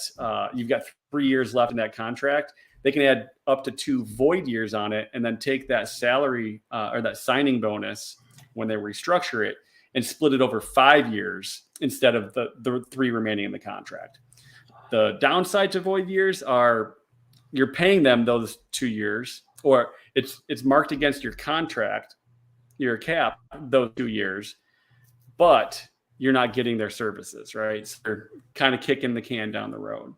Speaker 3: you've got 3 years left in that contract, they can add up to 2 void years on it and then take that salary or that signing bonus when they restructure it and split it over 5 years instead of the 3 remaining in the contract. The downside to void years are you're paying them those 2 years, or it's marked against your contract, your cap, those 2 years, but you're not getting their services, right? So they're kind of kicking the can down the road.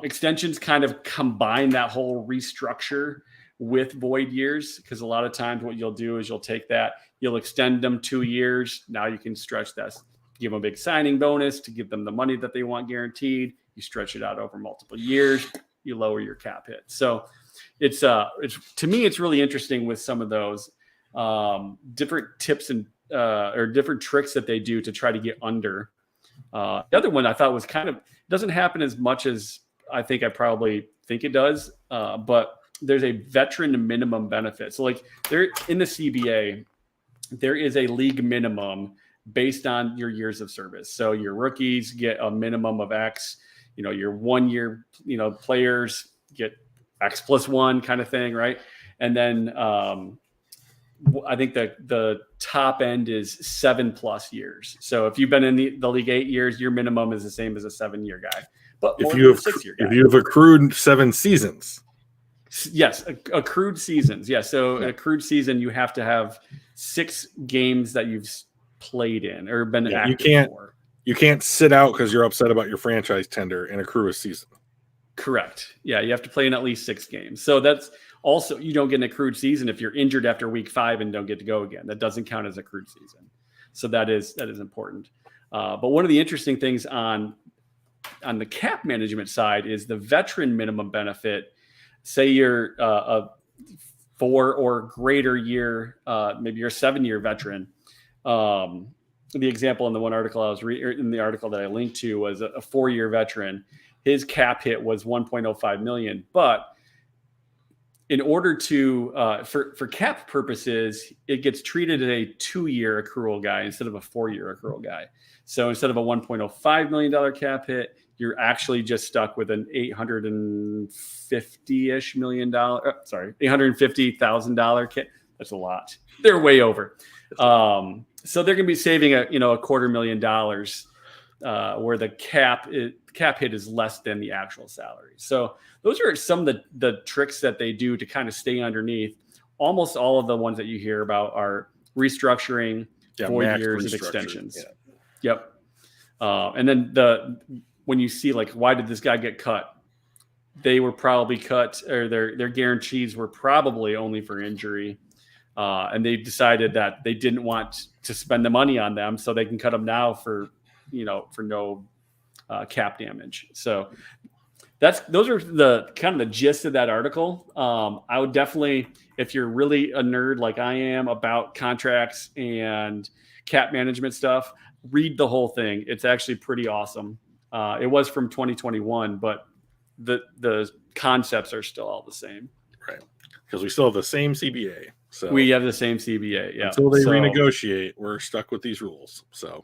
Speaker 3: Extensions kind of combine that whole restructure with void years, because a lot of times what you'll do is you'll take that, you'll extend them 2 years. Now you can stretch that, give them a big signing bonus to give them the money that they want guaranteed. You stretch it out over multiple years, you lower your cap hit. So it's to me, it's really interesting with some of those different tips and or different tricks that they do to try to get under. The other one I thought was kind of, doesn't happen as much as I probably think it does, but there's a veteran minimum benefit. So like they're in the CBA, there is a league minimum based on your years of service. So your rookies get a minimum of X, your 1 year, players get X plus one kind of thing. Right. And then I think the top end is 7+ years. So if you've been in the league 8 years, your minimum is the same as a 7-year guy, but more than a 6-year guy.
Speaker 1: If you have accrued 7 seasons.
Speaker 3: Yes, accrued seasons. Yeah, so an accrued season, you have to have 6 games that you've played in or been active for.
Speaker 1: You can't sit out because you're upset about your franchise tender and accrue a season.
Speaker 3: Correct. Yeah, you have to play in at least 6 games. So that's also, you don't get an accrued season if you're injured after week 5 and don't get to go again. That doesn't count as accrued season. So that is important. But one of the interesting things on the cap management side is the veteran minimum benefit. Say you're a 4 or greater year, maybe you're a 7-year veteran. The example in the one article in the article that I linked to was a 4-year veteran. His cap hit was $1.05 million, but in order to for cap purposes, it gets treated as a 2-year accrual guy instead of a 4-year accrual guy. So instead of a $1.05 million cap hit, you're actually just stuck with an $850,000 kit. That's a lot. They're way over. So they're going to be saving $250,000 where the cap hit is less than the actual salary. So those are some of the tricks that they do to kind of stay underneath. Almost all of the ones that you hear about are restructuring, 4 years of extensions. Yeah. Yep. And then when you see why did this guy get cut? They were probably cut, or their guarantees were probably only for injury. And they decided that they didn't want to spend the money on them, so they can cut them now for no cap damage. So those are the kind of the gist of that article. I would definitely, if you're really a nerd like I am about contracts and cap management stuff, read the whole thing. It's actually pretty awesome. It was from 2021, but the concepts are still all the same.
Speaker 1: Right. Because we still have the same CBA. So
Speaker 3: we have the same CBA. Yeah.
Speaker 1: Until they renegotiate, we're stuck with these rules. So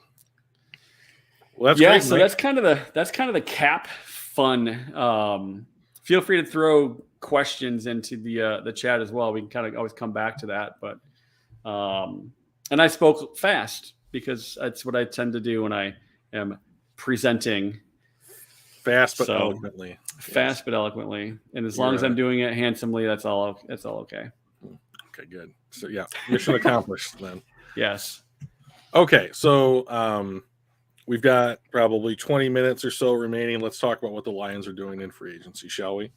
Speaker 3: that's great. So that's kind of the cap fun. Feel free to throw questions into the chat as well. We can kind of always come back to that. But and I spoke fast because that's what I tend to do when I am presenting.
Speaker 1: Fast but eloquently.
Speaker 3: Fast but eloquently. And as long as I'm doing it handsomely, that's all okay.
Speaker 1: Okay, good. So yeah, mission accomplished then.
Speaker 3: Yes.
Speaker 1: Okay, so we've got probably 20 minutes or so remaining. Let's talk about what the Lions are doing in free agency, shall we?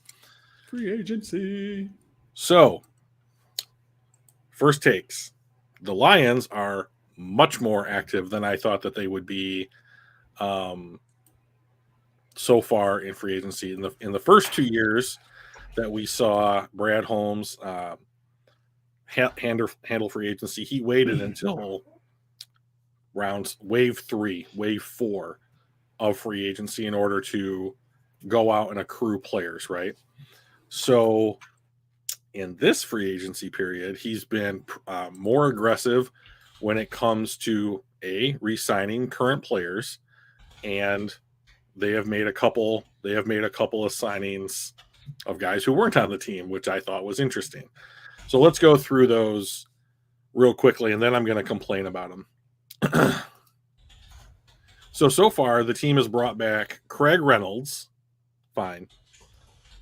Speaker 3: Free agency.
Speaker 1: So, first takes. The Lions are much more active than I thought that they would be so far in free agency. In the first 2 years that we saw Brad Holmes handle free agency, he waited until wave 4 of free agency in order to go out and accrue players, right? So in this free agency period, he's been more aggressive when it comes to re-signing current players, and they have made a couple of signings of guys who weren't on the team, which I thought was interesting. So let's go through those real quickly, and then I'm going to complain about them. So far, the team has brought back Craig Reynolds. Fine.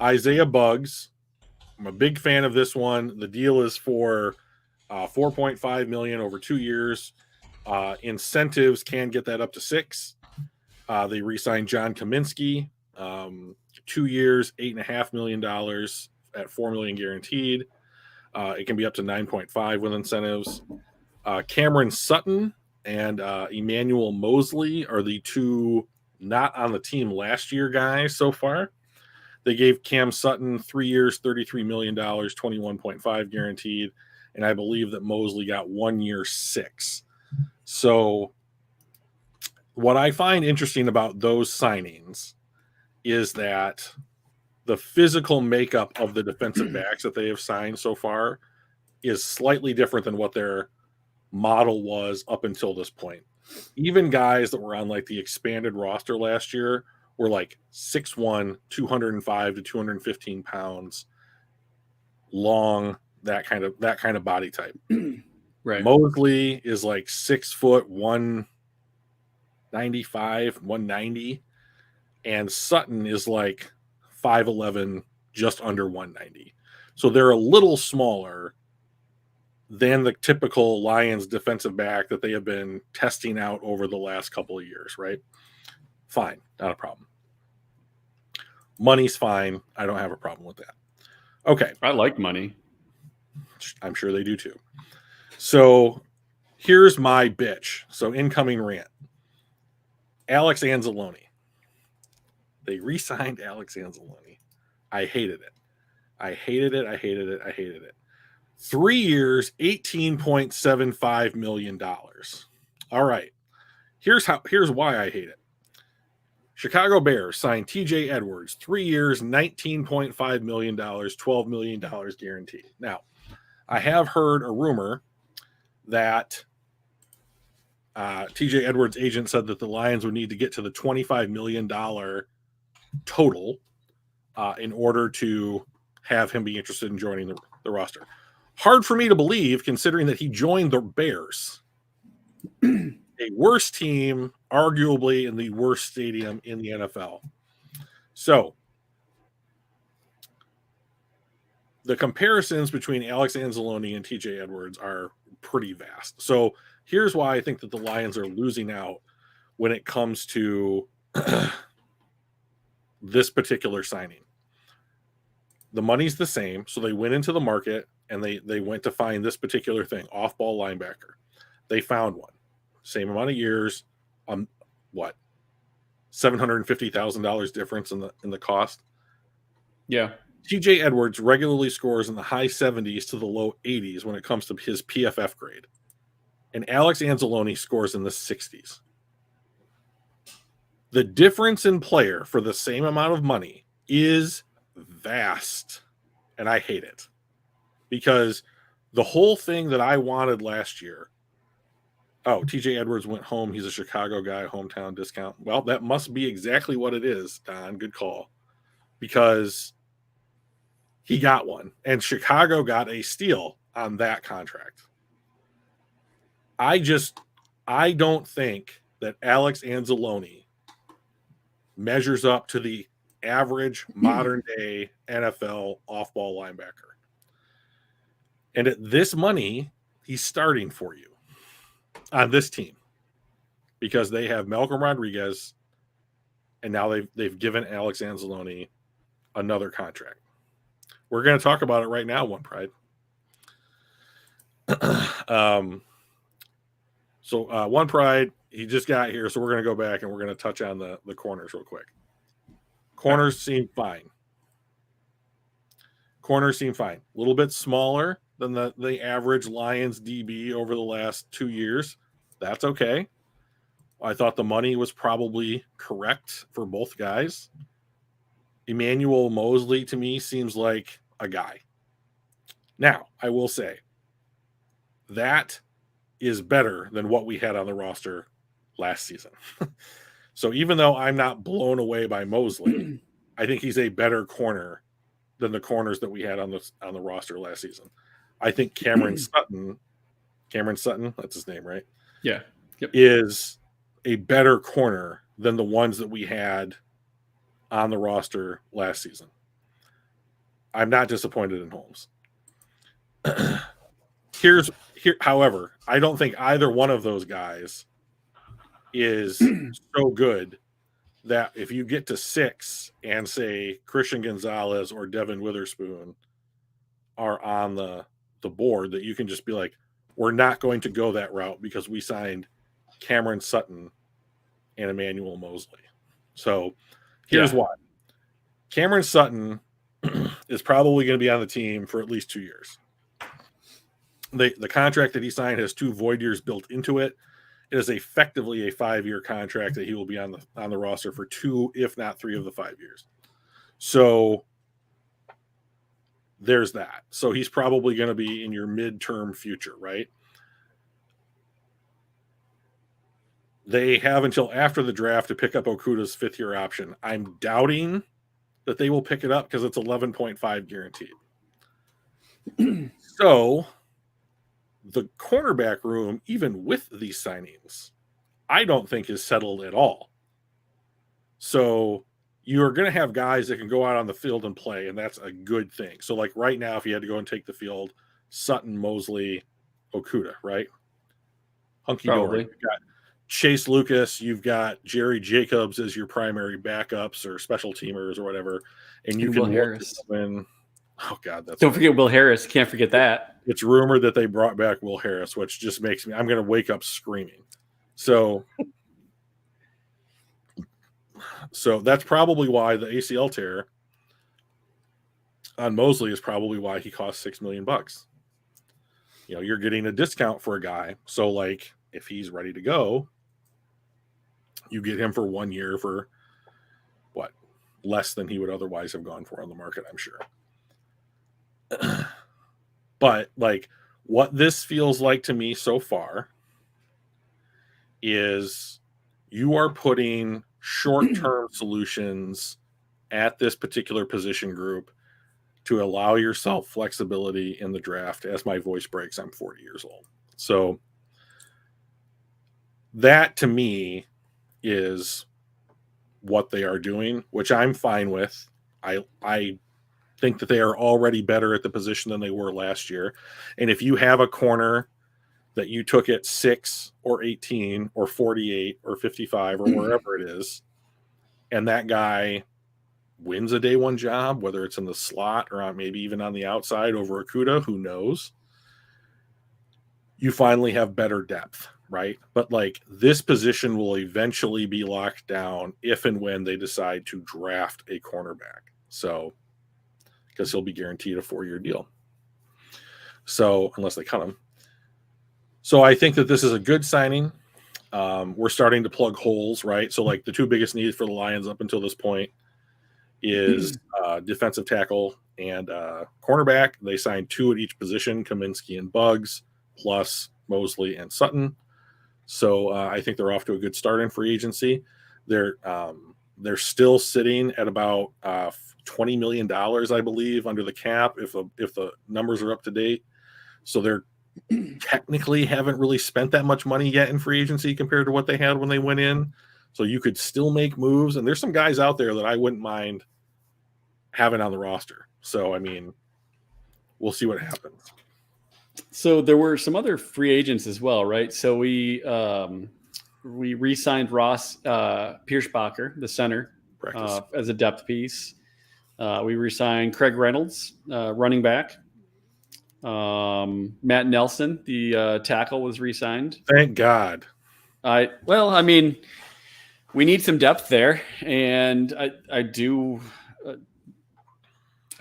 Speaker 1: Isaiah Buggs. I'm a big fan of this one. The deal is for $4.5 million over 2 years. Incentives can get that up to 6. They re-signed John Kaminsky, 2 years, $8.5 million at $4 million guaranteed. It can be up to 9.5 with incentives. Cameron Sutton and Emmanuel Mosley are the two not on the team last year guys so far. They gave Cam Sutton 3 years, $33 million, 21.5 guaranteed. And I believe that Mosley got 1 year, 6. So what I find interesting about those signings is that the physical makeup of the defensive backs that they have signed so far is slightly different than what their model was up until this point. Even guys that were on like the expanded roster last year were like 6'1", 205 to 215 pounds, long, that kind of body type.
Speaker 3: Right.
Speaker 1: Mosley is like 6 foot 195, 190, and Sutton is like 5'11", just under 190. So they're a little smaller than the typical Lions defensive back that they have been testing out over the last couple of years, right? Fine, not a problem. Money's fine. I don't have a problem with that. Okay.
Speaker 3: I like money.
Speaker 1: I'm sure they do too. So here's my bitch. So incoming rant. Alex Anzalone. They re-signed Alex Anzalone. I hated it. I hated it. 3 years, $18.75 million. All right. Here's why I hate it. Chicago Bears signed TJ Edwards, 3 years, $19.5 million, $12 million guaranteed. Now, I have heard a rumor that TJ Edwards' agent said that the Lions would need to get to the $25 million total in order to have him be interested in joining the roster. Hard for me to believe, considering that he joined the Bears, a worse team, arguably in the worst stadium in the NFL. So the comparisons between Alex Anzalone and TJ Edwards are pretty vast. So here's why I think that the Lions are losing out when it comes to this particular signing. The money's the same, so they went into the market and they went to find this particular thing, off-ball linebacker. They found one. Same amount of years, what? $750,000 difference in the cost.
Speaker 3: Yeah.
Speaker 1: TJ Edwards regularly scores in the high 70s to the low 80s when it comes to his PFF grade. And Alex Anzalone scores in the 60s. The difference in player for the same amount of money is vast. And I hate it. Because the whole thing that I wanted last year, TJ Edwards went home. He's a Chicago guy, hometown discount. Well, that must be exactly what it is, Don. Good call. Because he got one. And Chicago got a steal on that contract. I don't think that Alex Anzalone measures up to the average modern day NFL off-ball linebacker. And at this money, he's starting for you on this team because they have Malcolm Rodriguez, and now they've given Alex Anzalone another contract. We're going to talk about it right now, One Pride. One Pride, he just got here, so we're going to go back and we're going to touch on the corners real quick. Corners seem fine. A little bit smaller than the average Lions DB over the last 2 years. That's okay. I thought the money was probably correct for both guys. Emmanuel Mosley, to me, seems like a guy. Now, I will say, that is better than what we had on the roster last season. So even though I'm not blown away by Mosley, I think he's a better corner than the corners that we had on the roster last season. I think Cameron Sutton, that's his name, right?
Speaker 3: Yeah. Yep.
Speaker 1: Is a better corner than the ones that we had on the roster last season. I'm not disappointed in Holmes. However, I don't think either one of those guys is so good that if you get to 6 and say Christian Gonzalez or Devin Witherspoon are on the board, that you can just be like, we're not going to go that route because we signed Cameron Sutton and Emmanuel Mosley. So here's why. Cameron Sutton is probably going to be on the team for at least 2 years. The contract that he signed has 2 void years built into it. It is effectively a 5-year contract that he will be on the roster for 2, if not 3 of the 5 years. So there's that. So he's probably going to be in your midterm future, right? they have until after the draft to pick up Okuda's 5th-year option. I'm doubting that they will pick it up because it's 11.5 guaranteed. So the cornerback room, even with these signings, I don't think is settled at all. So you're going to have guys that can go out on the field and play, and that's a good thing. So like right now, if you had to go and take the field, Sutton, Mosley, Okuda, right? Hunky dory. You've got Chase Lucas, you've got Jerry Jacobs as your primary backups or special teamers or whatever, and you can
Speaker 3: Will Harris.
Speaker 1: Win. Oh God,
Speaker 3: don't forget Will Harris. Can't forget that.
Speaker 1: It's rumored that they brought back Will Harris, which just makes me. I'm going to wake up screaming. So that's probably why the ACL tear on Mosley is probably why he cost $6 million. You know, you're getting a discount for a guy. So like if he's ready to go, you get him for 1 year for what? Less than he would otherwise have gone for on the market, I'm sure. But like what this feels like to me so far is you are putting short-term solutions at this particular position group to allow yourself flexibility in the draft. As my voice breaks, I'm 40 years old. So that to me is what they are doing, which I'm fine with. I think that they are already better at the position than they were last year. And if you have a corner that you took at 6 or 18 or 48 or 55 or wherever it is, and that guy wins a day one job, whether it's in the slot or maybe even on the outside over Okuda, who knows, you finally have better depth, right? But like this position will eventually be locked down if and when they decide to draft a cornerback. So, because he'll be guaranteed a 4-year deal. So, unless they cut him. So, I think that this is a good signing. We're starting to plug holes, right? So, like the two biggest needs for the Lions up until this point is defensive tackle and cornerback. They signed 2 at each position, Kaminsky and Buggs, plus Mosley and Sutton. So, I think they're off to a good start in free agency. They're still sitting at about $20 million, I believe, under the cap if the numbers are up to date. So they're technically haven't really spent that much money yet in free agency compared to what they had when they went in. So you could still make moves. And there's some guys out there that I wouldn't mind having on the roster. So, I mean, we'll see what happens.
Speaker 3: So there were some other free agents as well, right? So we re-signed Ross Pierschbacher, the center, as a depth piece. We re-signed Craig Reynolds, running back. Matt Nelson, the tackle, was re-signed.
Speaker 1: Thank God.
Speaker 3: I mean, we need some depth there, and I do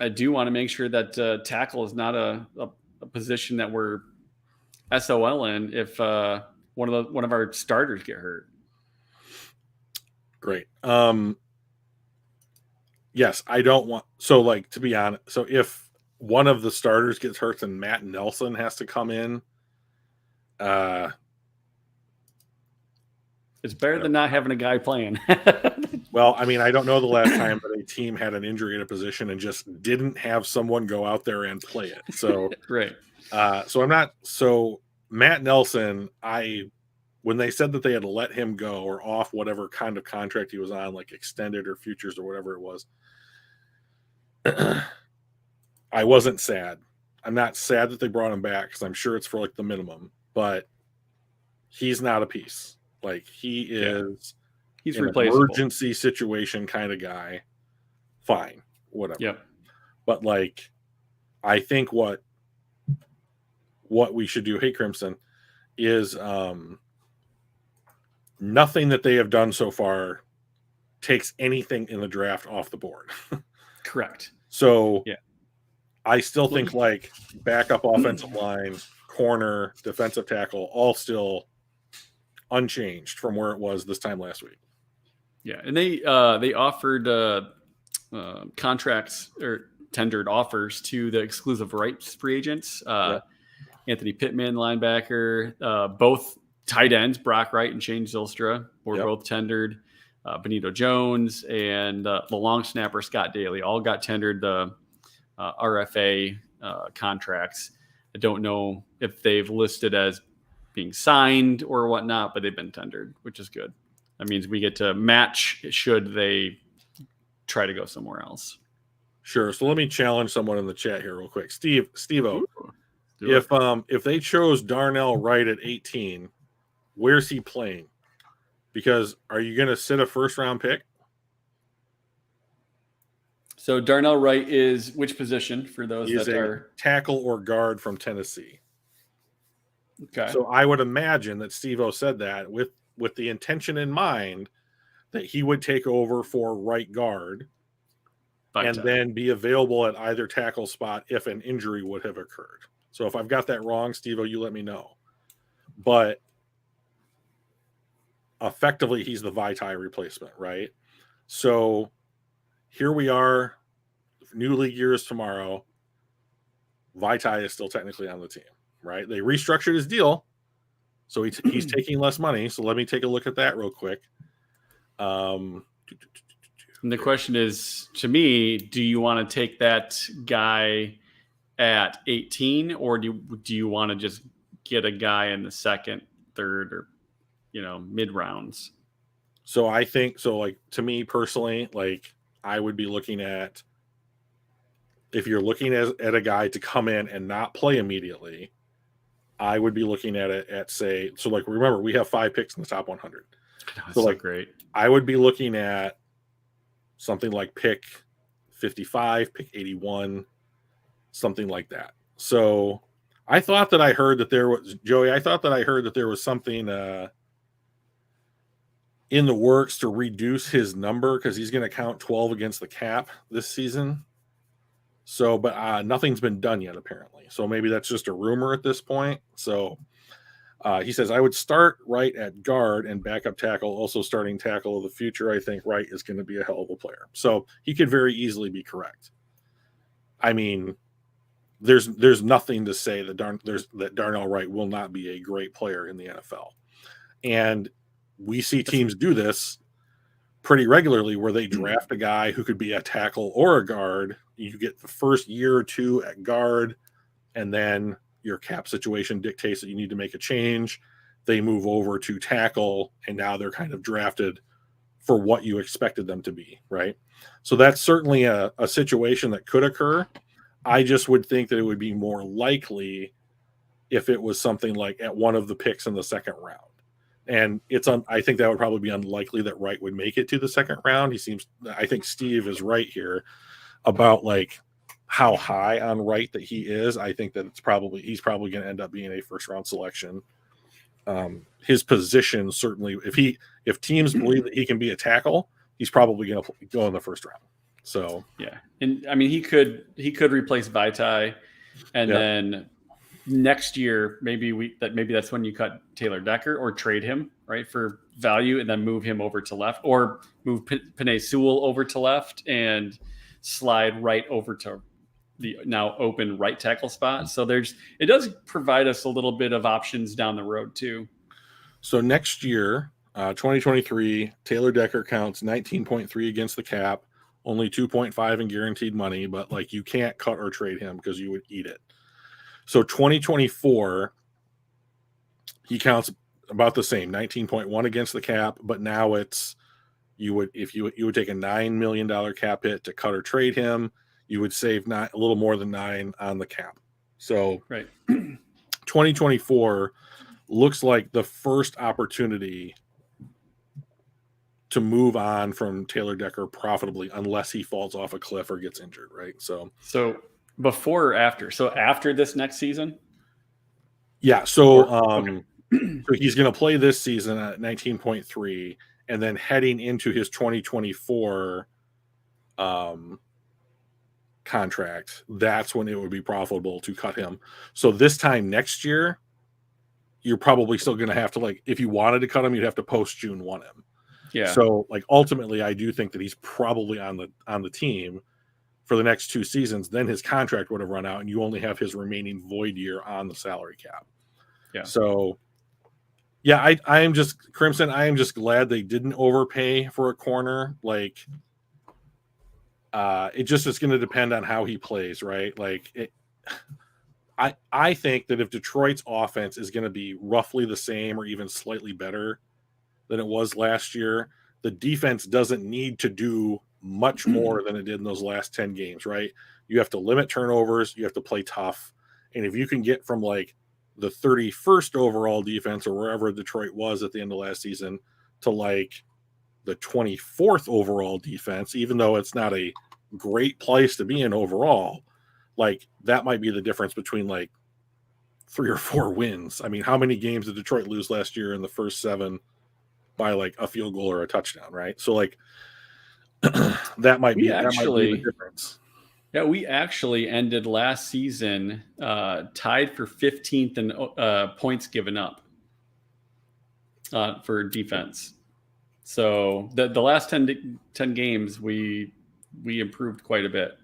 Speaker 3: want to make sure that tackle is not a position that we're SOL in if one of our starters get hurt.
Speaker 1: Great. Yes, I don't want. So, like, to be honest, so if one of the starters gets hurt and Matt Nelson has to come in,
Speaker 3: it's better than not having a guy playing.
Speaker 1: Well, I mean, I don't know the last time that a team had an injury at a position and just didn't have someone go out there and play it. So,
Speaker 3: right.
Speaker 1: So Matt Nelson, when they said that they had to let him go or off whatever kind of contract he was on, like extended or futures or whatever it was, I wasn't sad. I'm not sad that they brought him back because I'm sure it's for like the minimum, but he's not a piece. Like he is
Speaker 3: he's
Speaker 1: an
Speaker 3: replaceable.
Speaker 1: Emergency situation kind of guy. Fine, whatever.
Speaker 3: Yep.
Speaker 1: But like, I think what we should do, hey Crimson, is nothing that they have done so far takes anything in the draft off the board.
Speaker 3: Correct.
Speaker 1: So
Speaker 3: yeah,
Speaker 1: I still think like backup offensive line, corner, defensive tackle, all still unchanged from where it was this time last week.
Speaker 3: Yeah, and they offered contracts or tendered offers to the exclusive rights free agents. Anthony Pittman, linebacker, both tight ends, Brock Wright and Shane Zylstra were
Speaker 1: Yep.
Speaker 3: both tendered. Benito Jones and the long snapper Scott Daly all got tendered the RFA contracts. I don't know if they've listed as being signed or whatnot, but they've been tendered, which is good. That means we get to match should they try to go somewhere else.
Speaker 1: Sure. So let me challenge someone in the chat here real quick. Steve-O,
Speaker 3: Do it.
Speaker 1: if they chose Darnell Wright at 18, where's he playing? Because are you going to sit a first round pick?
Speaker 3: So Darnell Wright is which position for those
Speaker 1: He's
Speaker 3: that
Speaker 1: a
Speaker 3: are
Speaker 1: tackle or guard from Tennessee.
Speaker 3: okay?
Speaker 1: So I would imagine that Steve-O said that with the intention in mind that he would take over for right guard and then be available at either tackle spot if an injury would have occurred. So if I've got that wrong, Steve-O, you let me know. But effectively, he's the Vitae replacement, right? So here we are, new league years tomorrow. Vitae is still technically on the team, right? They restructured his deal, so he's taking less money. So let me take a look at that real quick.
Speaker 3: And the question is, to me, do you want to take that guy at 18, or do you want to just get a guy in the second, third, or mid rounds?
Speaker 1: So I think so. Like to me personally, like I would be looking at if you're looking at a guy to come in and not play immediately, I would be looking at it at say so. Like remember, we have 5 picks in the top 100.
Speaker 3: That's
Speaker 1: So, like,
Speaker 3: great.
Speaker 1: I would be looking at something like pick 55, pick 81, something like that. So I thought that I heard that there was Joey. I thought that I heard that there was something in the works to reduce his number because he's going to count 12 against the cap this season. So, but nothing's been done yet apparently. So maybe that's just a rumor at this point. So he says I would start Wright at guard and backup tackle, also starting tackle of the future. I think Wright is going to be a hell of a player. So he could very easily be correct. I mean, there's nothing to say that Darnell Wright will not be a great player in the NFL. And we see teams do this pretty regularly where they draft a guy who could be a tackle or a guard. You get the first year or two at guard, and then your cap situation dictates that you need to make a change. They move over to tackle, and now they're kind of drafted for what you expected them to be, right? So that's certainly a situation that could occur. I just would think that it would be more likely if it was something like at one of the picks in the second round. And I think that would probably be unlikely that Wright would make it to the second round. I think Steve is right here about like how high on Wright that he is. I think that he's probably going to end up being a first round selection. His position, certainly, if teams believe that he can be a tackle, he's probably going to go in the first round. So
Speaker 3: yeah, and I mean he could replace Vitae, and then next year maybe that's when you cut Taylor Decker or trade him right for value, and then move him over to left, or move Penei Sewell over to left and slide Wright over to the now open right tackle spot. So it does provide us a little bit of options down the road too.
Speaker 1: So next year, 2023, Taylor Decker counts 19.3 against the cap, only 2.5 in guaranteed money, but like you can't cut or trade him because you would eat it. So 2024, he counts about the same, 19.1 against the cap, but now you would take a $9 million cap hit to cut or trade him. You would save a little more than 9 on the cap. So
Speaker 3: right.
Speaker 1: 2024 looks like the first opportunity to move on from Taylor Decker profitably, unless he falls off a cliff or gets injured, right? So
Speaker 3: before or after? So after this next season?
Speaker 1: Yeah. So, so he's going to play this season at 19.3, and then heading into his 2024 contract, that's when it would be profitable to cut him. So this time next year, you're probably still going to have to, like, if you wanted to cut him, you'd have to post June 1 him.
Speaker 3: Yeah.
Speaker 1: So like ultimately, I do think that he's probably on the team for the next 2 seasons. Then his contract would have run out, and you only have his remaining void year on the salary cap.
Speaker 3: Yeah.
Speaker 1: So Yeah, I am just Crimson. I am just glad they didn't overpay for a corner. Like, it just is going to depend on how he plays, right? I think that if Detroit's offense is going to be roughly the same or even slightly better than it was last year, the defense doesn't need to do much more than it did in those last 10 games, right? You have to limit turnovers, you have to play tough. And if you can get from like the 31st overall defense or wherever Detroit was at the end of last season to like the 24th overall defense, even though it's not a great place to be in overall, like that might be the difference between like 3 or 4 wins. I mean, how many games did Detroit lose last year in the first 7 by like a field goal or a touchdown, right? So like that might be the difference.
Speaker 3: Yeah, we actually ended last season tied for 15th in points given up for defense. So the last 10 games we improved quite a bit.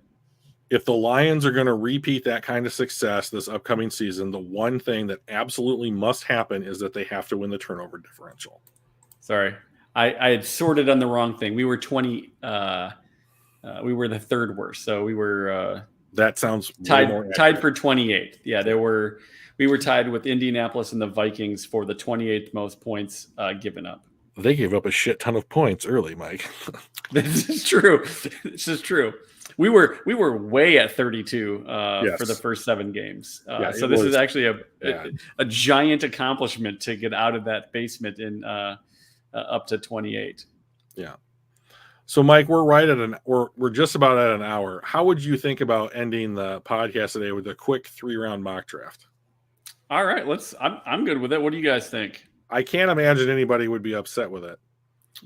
Speaker 1: If the Lions are going to repeat that kind of success this upcoming season, the one thing that absolutely must happen is that they have to win the turnover differential.
Speaker 3: Sorry, I had sorted on the wrong thing. We were 20. We were the third worst, so we were.
Speaker 1: That sounds
Speaker 3: tied for 28th. Yeah, we were tied with Indianapolis and the Vikings for the 28th most points given up.
Speaker 1: They gave up a shit ton of points early, Mike.
Speaker 3: This is true. This is true. We were way at 32 for the first 7 games. So this is actually a giant accomplishment to get out of that basement in up to 28.
Speaker 1: Yeah. So Mike, we're just about at an hour. How would you think about ending the podcast today with a quick 3-round mock draft?
Speaker 3: All right, I'm good with it. What do you guys think?
Speaker 1: I can't imagine anybody would be upset with it.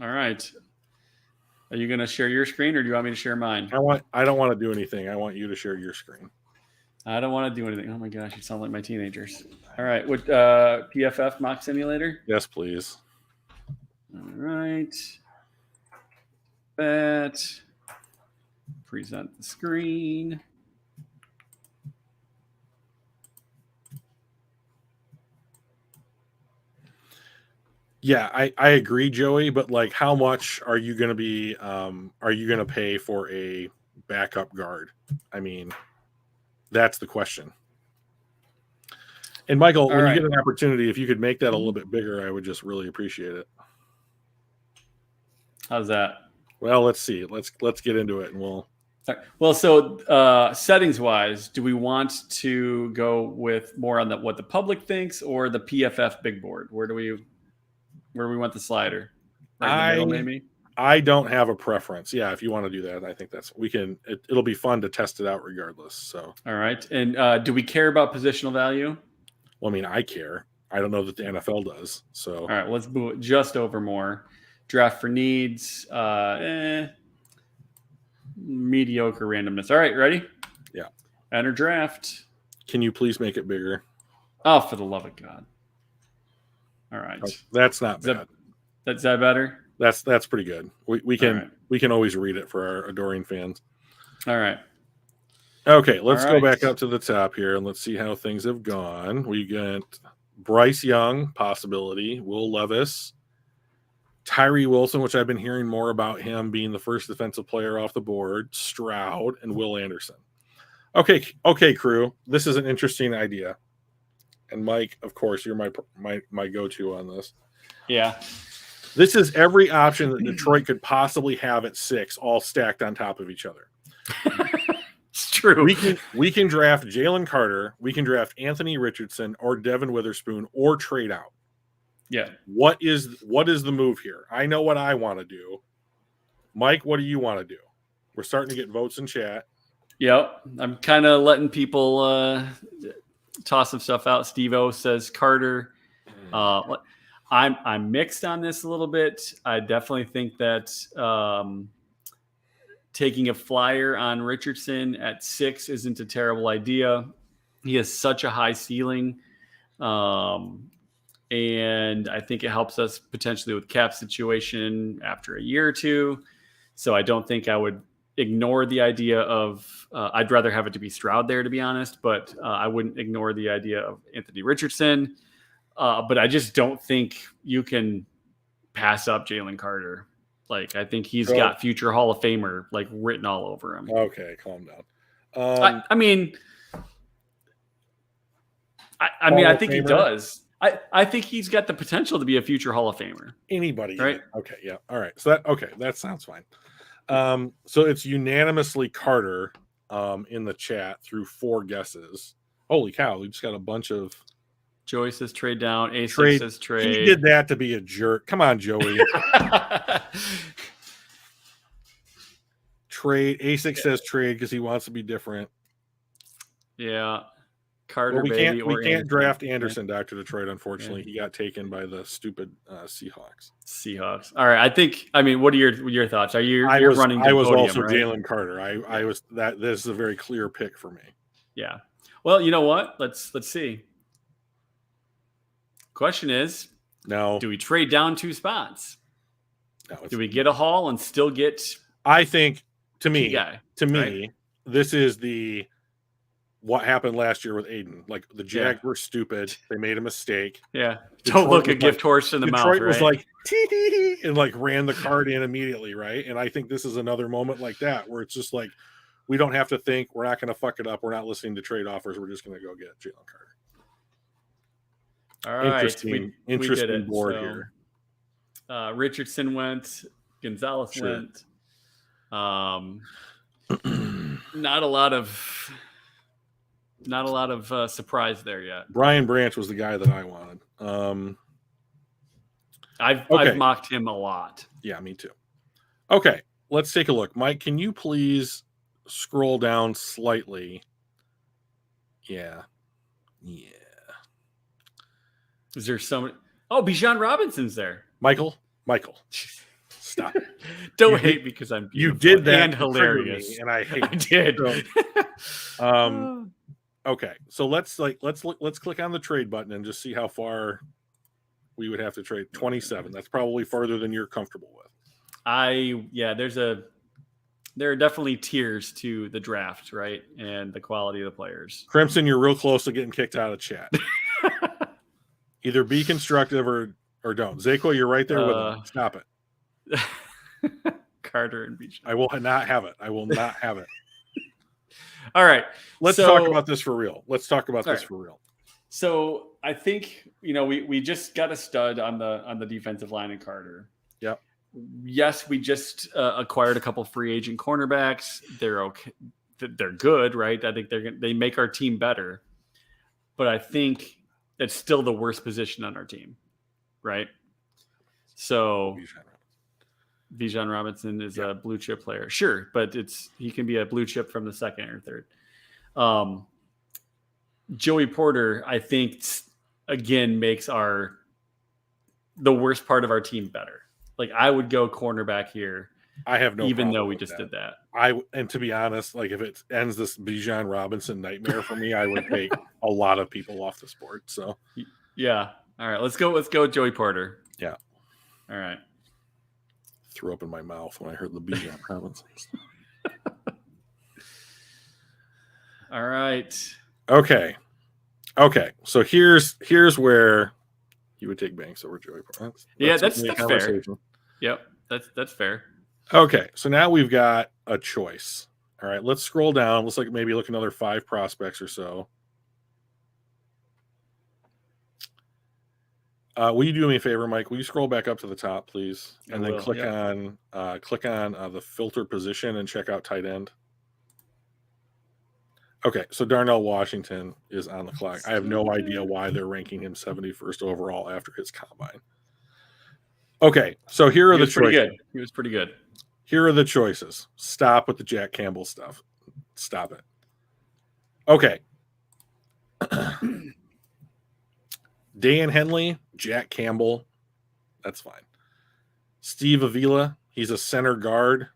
Speaker 3: All right. Are you going to share your screen or do you want me to share mine?
Speaker 1: I don't want to do anything. I want you to share your screen.
Speaker 3: I don't want to do anything. Oh my gosh, you sound like my teenagers. All right. What PFF mock simulator?
Speaker 1: Yes, please.
Speaker 3: All right. Present the screen.
Speaker 1: Yeah, I agree, Joey, but like how much are you going to pay for a backup guard? I mean, that's the question. And Michael, when you get an opportunity, if you could make that a little bit bigger, I would just really appreciate it.
Speaker 3: How's that?
Speaker 1: Well, let's see. Let's get into it, and we'll.
Speaker 3: Well, so settings wise, do we want to go with more on what the public thinks or the PFF big board? Where do we want the slider? Right in the middle, maybe?
Speaker 1: I don't have a preference. Yeah, if you want to do that, I think it'll be fun to test it out regardless. So.
Speaker 3: All right. And do we care about positional value?
Speaker 1: Well, I mean, I care. I don't know that the NFL does. So.
Speaker 3: All right, let's move it just over more. Draft for needs. Mediocre randomness. All right, ready?
Speaker 1: Yeah.
Speaker 3: Enter draft.
Speaker 1: Can you please make it bigger?
Speaker 3: Oh, for the love of God. All right.
Speaker 1: That's not bad.
Speaker 3: Is that better?
Speaker 1: That's pretty good. We can always read it for our adoring fans.
Speaker 3: All right.
Speaker 1: Okay, let's go back up to the top here and let's see how things have gone. We got Bryce Young, possibility, Will Levis, Tyree Wilson, which I've been hearing more about him being the first defensive player off the board, Stroud, and Will Anderson. Okay, crew. This is an interesting idea. And Mike, of course, you're my go-to on this.
Speaker 3: Yeah.
Speaker 1: This is every option that Detroit could possibly have at 6, all stacked on top of each other.
Speaker 3: It's true.
Speaker 1: We can draft Jalen Carter, we can draft Anthony Richardson or Devin Witherspoon or trade out.
Speaker 3: Yeah.
Speaker 1: What is the move here? I know what I want to do. Mike, what do you want to do? We're starting to get votes in chat.
Speaker 3: Yep. I'm kind of letting people toss some stuff out. Steve-O says Carter. I'm mixed on this a little bit. I definitely think that taking a flyer on Richardson at 6 isn't a terrible idea. He has such a high ceiling. And I think it helps us potentially with cap situation after a year or two. So I don't think I would ignore the idea of I'd rather have it to be Stroud there, to be honest, but I wouldn't ignore the idea of Anthony Richardson. But I just don't think you can pass up Jalen Carter. Like, I think he's got future Hall of Famer like written all over him.
Speaker 1: Okay, calm down.
Speaker 3: I mean, I think he does. I think he's got the potential to be a future Hall of Famer.
Speaker 1: Anybody,
Speaker 3: right?
Speaker 1: Okay, yeah, all right. So that sounds fine. So it's unanimously Carter in the chat through 4 guesses. Holy cow, we just got a bunch of.
Speaker 3: Joey says trade down. A6 says trade.
Speaker 1: He did that to be a jerk. Come on, Joey. Trade. A6 says trade because he wants to be different.
Speaker 3: Yeah. Carter,
Speaker 1: well, we
Speaker 3: baby.
Speaker 1: can't draft Anderson, Dr. Detroit, unfortunately. Yeah. He got taken by the stupid Seahawks.
Speaker 3: All right. What are your thoughts? You're running
Speaker 1: I was
Speaker 3: podium,
Speaker 1: also
Speaker 3: right?
Speaker 1: Jalen Carter. I was that. This is a very clear pick for me.
Speaker 3: Yeah. Well, you know what? Let's see. Question is,
Speaker 1: no.
Speaker 3: Do we trade down 2 spots?
Speaker 1: No,
Speaker 3: do we get a haul and still get?
Speaker 1: I think
Speaker 3: right?
Speaker 1: this is what happened last year with Aiden. Like the Jags were stupid. They made a mistake.
Speaker 3: Yeah. Don't look a gift horse in the mouth.
Speaker 1: Detroit was like tee and like ran the card in immediately, right? And I think this is another moment like that where it's just like we don't have to think. We're not going to fuck it up. We're not listening to trade offers. We're just going to go get Jalen Carter.
Speaker 3: All right.
Speaker 1: Interesting board here.
Speaker 3: Richardson went. Gonzalez went. Not a lot of surprise there yet.
Speaker 1: Brian Branch was the guy that I wanted.
Speaker 3: I've mocked him a lot.
Speaker 1: Yeah, me too. Okay, let's take a look. Mike, can you please scroll down slightly? Yeah.
Speaker 3: Is there someone? Oh, Bijan Robinson's there.
Speaker 1: Michael, stop.
Speaker 3: Don't hate because I'm beautiful.
Speaker 1: You did that
Speaker 3: and hilarious,
Speaker 1: me, and I hate.
Speaker 3: I did.
Speaker 1: So, okay, so let's click on the trade button and just see how far we would have to trade. 27. That's probably farther than you're comfortable with.
Speaker 3: There are definitely tiers to the draft, right? And the quality of the players.
Speaker 1: Crimson, you're real close to getting kicked out of chat. Either be constructive or don't. Zako, you're right there with him. Stop it.
Speaker 3: Carter and Bijan.
Speaker 1: I will not have it. I will not have it.
Speaker 3: All right.
Speaker 1: Let's talk about this for real. For real.
Speaker 3: So I think, we just got a stud on the defensive line in Carter.
Speaker 1: Yep.
Speaker 3: Yes, we just acquired a couple free agent cornerbacks. They're okay. They're good, right? I think they make our team better. But I think it's still the worst position on our team, right? So Bijan Robinson is a blue chip player. Sure, but he can be a blue chip from the second or third. Joey Porter, I think, again, makes the worst part of our team better. Like, I would go cornerback here.
Speaker 1: I have no
Speaker 3: even
Speaker 1: problem
Speaker 3: though we
Speaker 1: with
Speaker 3: just
Speaker 1: that.
Speaker 3: did that.
Speaker 1: And to be honest, like if it ends this Bijan Robinson nightmare for me, I would take a lot of people off this board. So
Speaker 3: yeah. All right. Let's go with Joey Porter.
Speaker 1: Yeah.
Speaker 3: All right.
Speaker 1: Threw up in my mouth when I heard the Bijan Robinson.
Speaker 3: All right.
Speaker 1: Okay. So here's where you would take Banks over Joey Porter.
Speaker 3: That's fair. Yep. That's fair.
Speaker 1: Okay, so now we've got a choice. All right, let's scroll down. Let's maybe look another 5 prospects or so. Will you do me a favor, Mike? Will you scroll back up to the top, please, and then click on the filter position and check out tight end. Okay, so Darnell Washington is on the clock. I have no idea why they're ranking him 71st overall after his combine. Okay, so here are the choices.
Speaker 3: He was pretty good.
Speaker 1: Here are the choices. Stop with the Jack Campbell stuff. Stop it. Okay. Dan Henley, Jack Campbell, that's fine. Steve Avila, he's a center guard.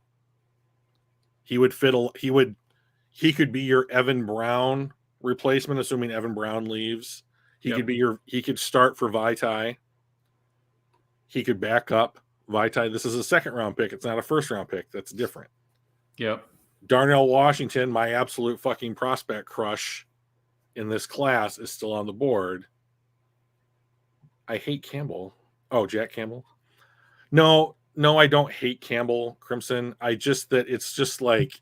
Speaker 1: He could be your Evan Brown replacement, assuming Evan Brown leaves. He could start for Vitae. He could back up Vitae. This is a 2nd-round pick. It's not a 1st-round pick. That's different.
Speaker 3: Yep.
Speaker 1: Darnell Washington, my absolute fucking prospect crush in this class, is still on the board. I hate Campbell. Oh, Jack Campbell. No, I don't hate Campbell Crimson. It's just like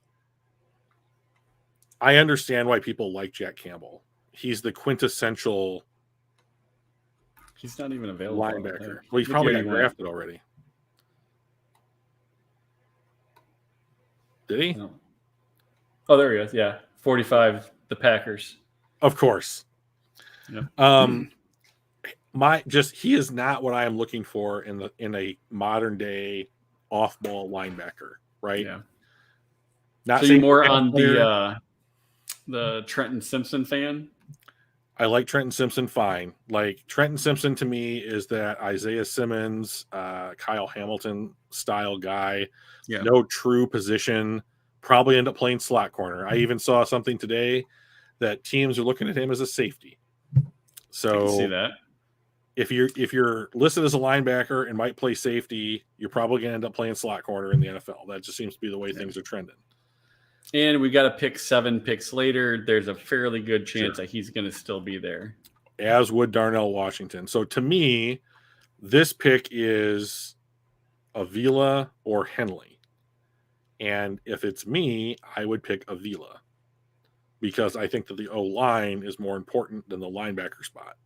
Speaker 1: I understand why people like Jack Campbell. He's the quintessential
Speaker 3: He's not even available.
Speaker 1: linebacker. Well, he's probably got drafted already. Did he?
Speaker 3: No. Oh, there he is. Yeah, 45. The Packers.
Speaker 1: Of course.
Speaker 3: Yeah.
Speaker 1: He is not what I am looking for in a modern day off ball linebacker, right?
Speaker 3: Yeah.
Speaker 1: Not
Speaker 3: so you're more on the Trenton Simpson fan?
Speaker 1: I like Trenton Simpson fine. Like Trenton Simpson to me is that Isaiah Simmons, Kyle Hamilton style guy.
Speaker 3: Yeah.
Speaker 1: No true position. Probably end up playing slot corner. I even saw something today that teams are looking at him as a safety. So
Speaker 3: I can see that.
Speaker 1: If you're listed as a linebacker and might play safety, you're probably going to end up playing slot corner in the NFL. That just seems to be the way things are trending.
Speaker 3: And we got to pick 7 picks later. There's a fairly good chance that he's going to still be there.
Speaker 1: As would Darnell Washington. So to me, this pick is Avila or Henley. And if it's me, I would pick Avila because I think that the O-line is more important than the linebacker spot.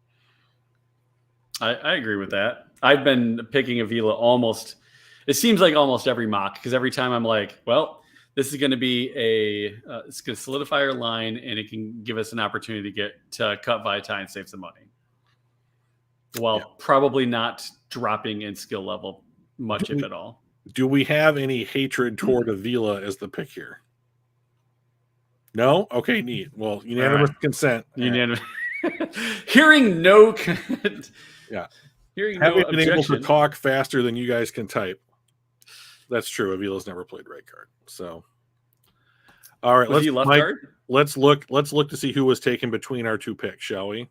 Speaker 3: I agree with that. I've been picking Avila it seems like almost every mock, because every time I'm like, well, this is going to be it's going to solidify our line and it can give us an opportunity to cut Vitae and save some money. While probably not dropping in skill level much, if at all.
Speaker 1: Do we have any hatred toward Avila as the pick here? No? Okay, neat. Well, unanimous consent.
Speaker 3: Unanimous. Hearing no
Speaker 1: Hearing no been able to talk faster than you guys can type. That's true. Avila's never played right guard. So all right, let's look to see who was taken between our 2 picks, shall we?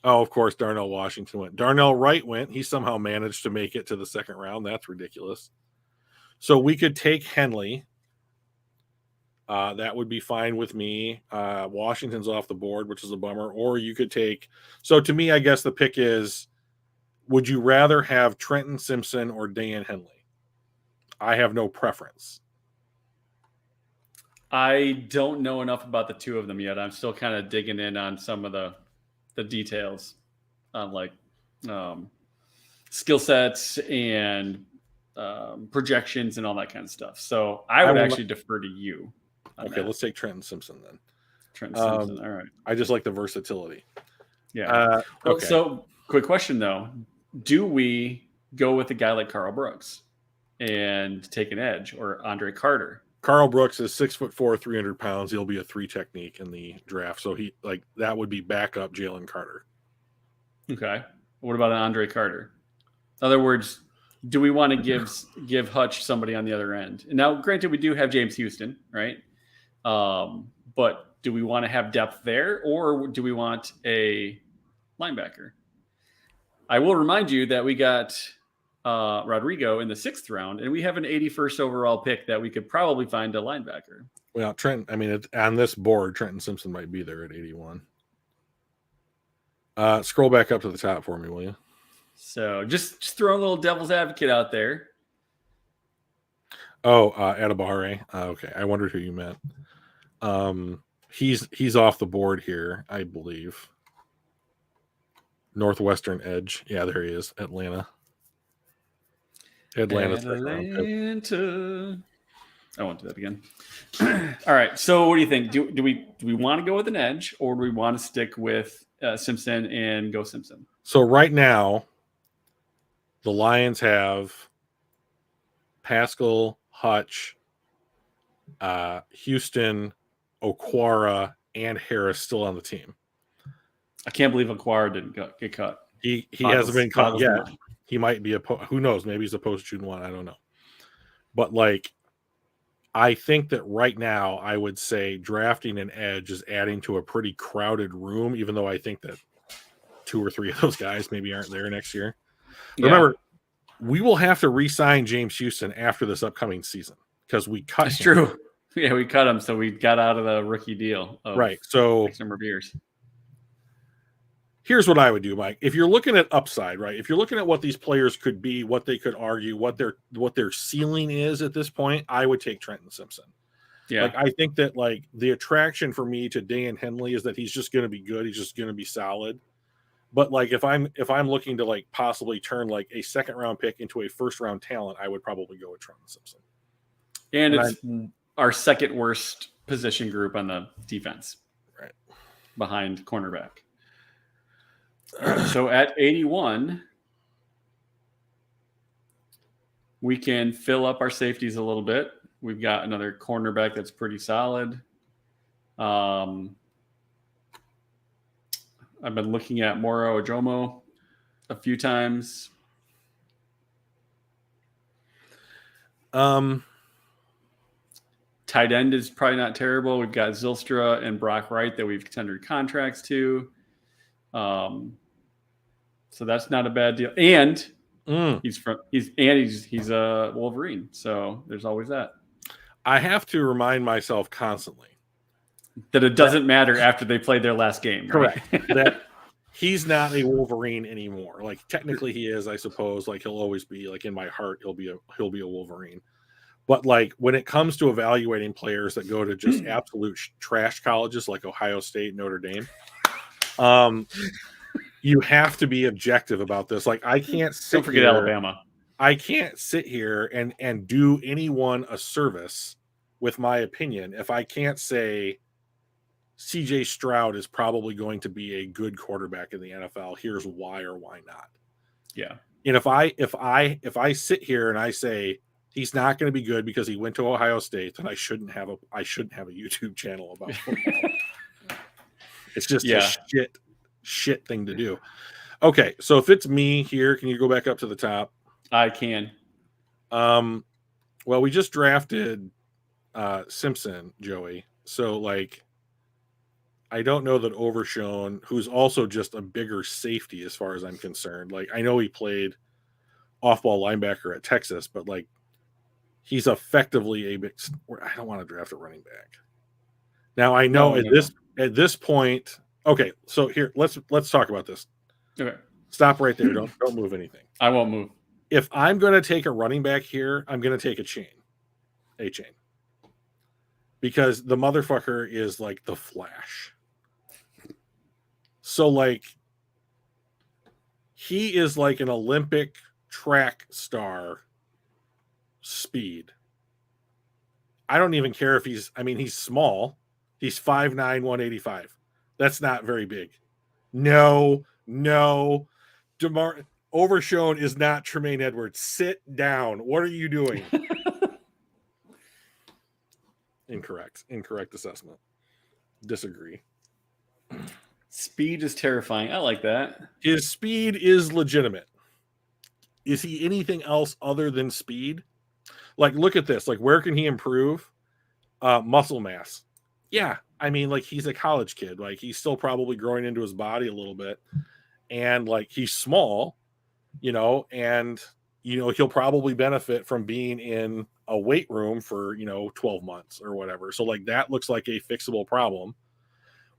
Speaker 1: Oh, of course, Darnell Washington went. Darnell Wright went. He somehow managed to make it to the 2nd round. That's ridiculous. So we could take Henley. That would be fine with me. Washington's off the board, which is a bummer. Or you could take. So to me, I guess the pick is: would you rather have Trenton Simpson or Dan Henley? I have no preference.
Speaker 3: I don't know enough about the 2 of them yet. I'm still kind of digging in on some of the details on like skill sets and projections and all that kind of stuff. So I would actually defer to you.
Speaker 1: Okay, let's take Trenton Simpson then.
Speaker 3: Trenton Simpson. All right.
Speaker 1: I just like the versatility.
Speaker 3: Yeah. Okay. So quick question though. Do we go with a guy like Carl Brooks and take an edge, or Andre Carter?
Speaker 1: Carl Brooks is 6'4", 300 pounds. He'll be a 3 technique in the draft. So that would be backup Jalen Carter.
Speaker 3: Okay. What about an Andre Carter? In other words, do we want to give Hutch somebody on the other end? And now, granted, we do have James Houston, right? But do we want to have depth there, or do we want a linebacker? I will remind you that we got Rodrigo in the 6th round, and we have an 81st overall pick that we could probably find a linebacker.
Speaker 1: Well, on this board, Trenton Simpson might be there at 81. Scroll back up to the top for me, will you?
Speaker 3: So just throw a little devil's advocate out there.
Speaker 1: Oh, Adibare. Okay, I wondered who you meant. He's off the board here, I believe. Northwestern edge. Yeah, there he is. Atlanta.
Speaker 3: Atlanta. I won't do that again. All right. So what do you think? Do we want to go with an edge, or do we want to stick with Simpson and go Simpson?
Speaker 1: So right now, the Lions have Pascal, Hutch, Houston, Okwara, and Harris still on the team.
Speaker 3: I can't believe Okwara didn't get cut.
Speaker 1: He hasn't been cut yet. He might be who knows? Maybe he's a post-June 1. I don't know. But I think that right now I would say drafting an edge is adding to a pretty crowded room, even though I think that 2 or 3 of those guys maybe aren't there next year. Yeah. Remember, we will have to re-sign James Houston after this upcoming season because we cut him.
Speaker 3: That's true. Yeah, we cut him, so we got out of the rookie deal.
Speaker 1: Right. So
Speaker 3: X number of years.
Speaker 1: Here's what I would do, Mike. If you're looking at upside, right? If you're looking at what these players could be, what they could argue, what their ceiling is at this point, I would take Trenton Simpson.
Speaker 3: Yeah.
Speaker 1: Like, I think that like the attraction for me to Dan Henley is that he's just going to be good. He's just going to be solid. But like if I'm looking to like possibly turn like a second round pick into a first round talent, I would probably go with Trenton Simpson.
Speaker 3: And it's our second worst position group on the defense,
Speaker 1: right
Speaker 3: behind cornerback. So at 81, we can fill up our safeties a little bit. We've got another cornerback that's pretty solid. I've been looking at Moro Ojomo a few times. Tight end is probably not terrible. We've got Zylstra and Brock Wright that we've tendered contracts to. So that's not a bad deal. And he's a Wolverine. So there's always that.
Speaker 1: I have to remind myself constantly
Speaker 3: that it doesn't matter after they played their last game. Right?
Speaker 1: Correct. That he's not a Wolverine anymore. Like technically he is, I suppose. Like he'll always be like in my heart. He'll be a Wolverine. But like when it comes to evaluating players that go to just absolute trash colleges like Ohio State, Notre Dame, you have to be objective about this. Like I can't
Speaker 3: don't forget Alabama.
Speaker 1: I can't sit here and do anyone a service with my opinion if I can't say CJ Stroud is probably going to be a good quarterback in the NFL. Here's why or why not.
Speaker 3: Yeah.
Speaker 1: And if I sit here and I say he's not going to be good because he went to Ohio State, then I shouldn't have a YouTube channel about football. It's just a shit thing to do. Okay, so if it's me here, can you go back up to the top?
Speaker 3: I can.
Speaker 1: Well, we just drafted Simpson, Joey. So like I don't know that Overshone, who's also just a bigger safety as far as I'm concerned. Like I know he played off-ball linebacker at Texas, but like he's effectively a big. I don't want to draft a running back. Now I know at this point. Okay, so here let's talk about this.
Speaker 3: Okay,
Speaker 1: stop right there. Don't move anything.
Speaker 3: I won't move.
Speaker 1: If I'm going to take a running back here, I'm going to take a chain, because the motherfucker is like the Flash. So like he is like an Olympic track star speed. I don't even care if he's small. He's 5'9", 185. That's not very big. No. Overshone is not Tremaine Edwards. Sit down. What are you doing? Incorrect assessment. Disagree.
Speaker 3: Speed is terrifying. I like that.
Speaker 1: His speed is legitimate. Is he anything else other than speed? Like, look at this. Like, where can he improve? Muscle mass. Yeah. I mean, like, he's a college kid. Like, he's still probably growing into his body a little bit. And, like, he's small, and, he'll probably benefit from being in a weight room for, 12 months or whatever. So, like, that looks like a fixable problem.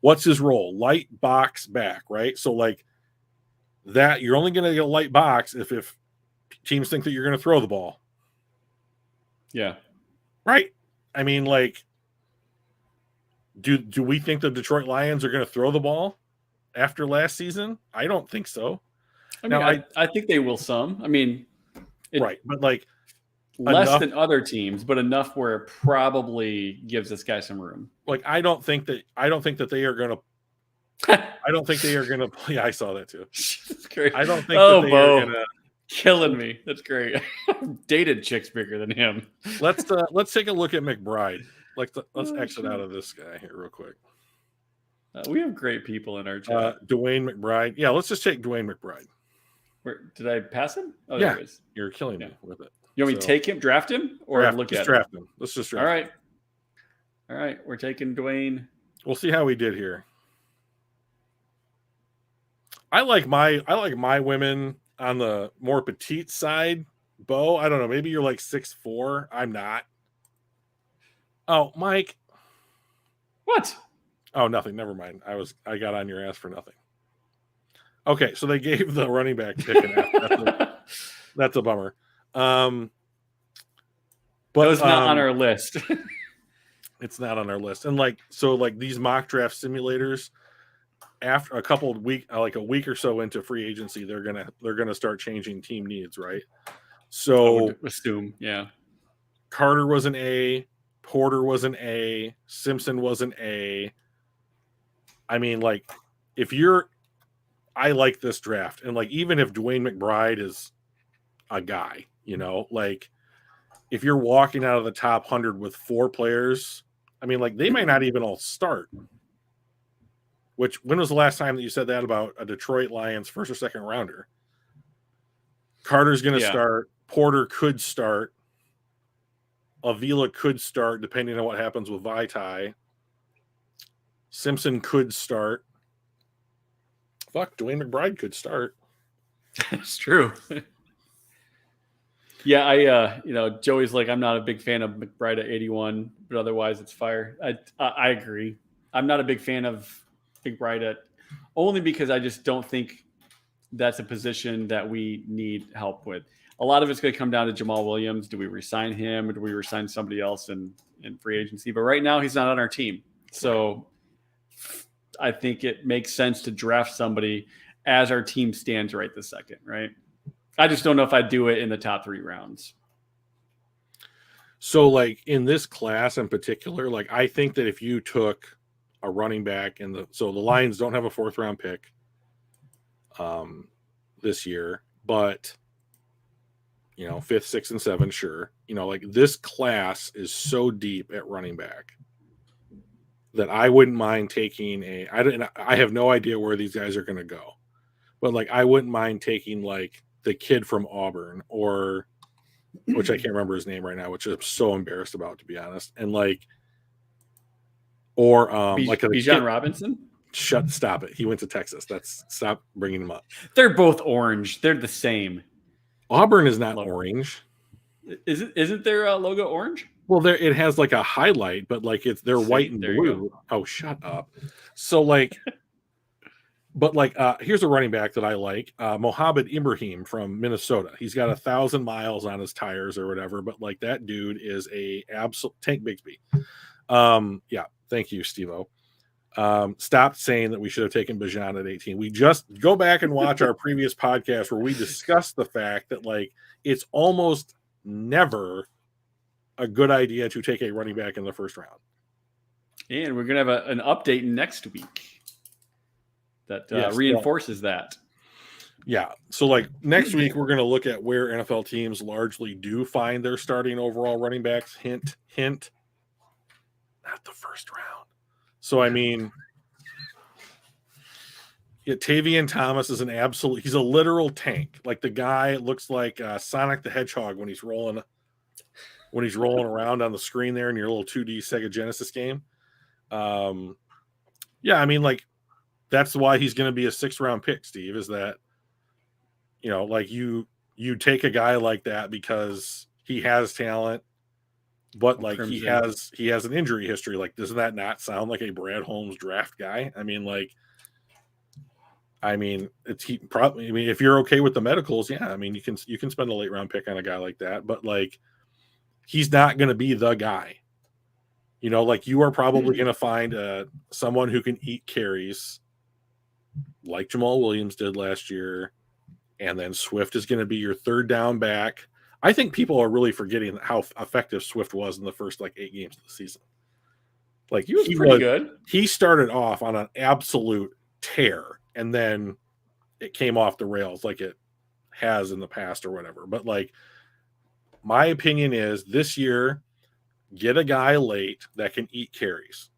Speaker 1: What's his role? Light box back, right? So, like, that you're only going to get a light box if teams think that you're going to throw the ball.
Speaker 3: Yeah.
Speaker 1: Right? I mean, like, do we think the Detroit Lions are going to throw the ball after last season? I don't think so.
Speaker 3: I mean, I think they will some. I mean,
Speaker 1: right, but like
Speaker 3: less than other teams, but enough where it probably gives this guy some room.
Speaker 1: Like I don't think that they are going to. I don't think they are going to play. I saw that too.
Speaker 3: That's great.
Speaker 1: I don't think that they are going to.
Speaker 3: Killing me. That's great. Dated chicks bigger than him.
Speaker 1: Let's take a look at McBride. Let's exit out of this guy here real quick.
Speaker 3: We have great people in our chat.
Speaker 1: Dwayne McBride. Yeah, let's just take Dwayne McBride.
Speaker 3: Did I pass him? Oh,
Speaker 1: yeah,
Speaker 3: there he is.
Speaker 1: You're killing me with it.
Speaker 3: You want me to take him, draft him, or look at
Speaker 1: draft him? Let's just draft him.
Speaker 3: All right. We're taking Dwayne.
Speaker 1: We'll see how we did here. I like my women on the more petite side. Bo, I don't know. Maybe you're like 6'4". I'm not. Oh, Mike.
Speaker 3: What?
Speaker 1: Oh, nothing. Never mind. I got on your ass for nothing. Okay, so they gave the running back pick an F. That's a bummer. But
Speaker 3: that was not on our list.
Speaker 1: It's not on our list. And these mock draft simulators, after a couple of a week or so into free agency, they're gonna start changing team needs, right? So
Speaker 3: I would assume, yeah.
Speaker 1: Carter was an A, Porter was an A, Simpson was an A. I mean, I like this draft, and even if Dwayne McBride is a guy, if you're walking out of the top 100 with 4 players, I mean, they might not even all start. When was the last time that you said that about a Detroit Lions first or second rounder? Carter's going to start. Porter could start. Avila could start, depending on what happens with Vitae. Simpson could start. Fuck, Dwayne McBride could start.
Speaker 3: It's true. Yeah, Joey's like, I'm not a big fan of McBride at 81, but otherwise it's fire. I agree. I'm not a big fan of McBride only because I just don't think that's a position that we need help with. A lot of it's going to come down to Jamal Williams. Do we resign him or do we resign somebody else in free agency? But right now he's not on our team. So I think it makes sense to draft somebody as our team stands right this second, right? I just don't know if I'd do it in the top 3 rounds.
Speaker 1: So, in this class in particular, I think that if you took a running back the Lions don't have a 4th round pick this year, but 5th, 6th, and 7th, sure. This class is so deep at running back that I wouldn't mind taking I have no idea where these guys are going to go, but I wouldn't mind taking the kid from Auburn, or which I can't remember his name right now, which I'm so embarrassed about, to be honest. And
Speaker 3: Bijan Robinson.
Speaker 1: Stop it. He went to Texas. Stop bringing him up.
Speaker 3: They're both orange. They're the same.
Speaker 1: Auburn is not orange.
Speaker 3: Isn't their logo orange?
Speaker 1: Well, it has a highlight, but they're white and blue. Oh, shut up. So but here's a running back that I like, Mohamed Ibrahim from Minnesota. He's got 1,000 miles on his tires or whatever, but that dude is a absolute Tank Bigsby. Yeah, thank you, Steve-O. Stop saying that we should have taken Bijan at 18. We just go back and watch our previous podcast where we discussed the fact that it's almost never a good idea to take a running back in the first round.
Speaker 3: And we're going to have an update next week that reinforces that.
Speaker 1: Yeah. So next week, we're going to look at where NFL teams largely do find their starting overall running backs. Hint, hint, not the first round. So, I mean, Tavian Thomas is he's a literal tank. The guy looks like Sonic the Hedgehog when he's rolling around on the screen there in your little 2D Sega Genesis game. Yeah, I mean, that's why he's going to be a 6th round pick, Steve, is that, you take a guy like that because he has talent, but he has an injury history. Doesn't that not sound like a Brad Holmes draft guy? I mean, if you're okay with the medicals, yeah, I mean, you can spend a late round pick on a guy like that, but he's not going to be the guy. You are probably going to find someone who can eat carries like Jamal Williams did last year, and then Swift is going to be your 3rd down back. I think people are really forgetting how effective Swift was in the first 8 games of the season. He was
Speaker 3: pretty good.
Speaker 1: He started off on an absolute tear, and then it came off the rails like it has in the past or whatever. But my opinion is this year, get a guy late that can eat carries.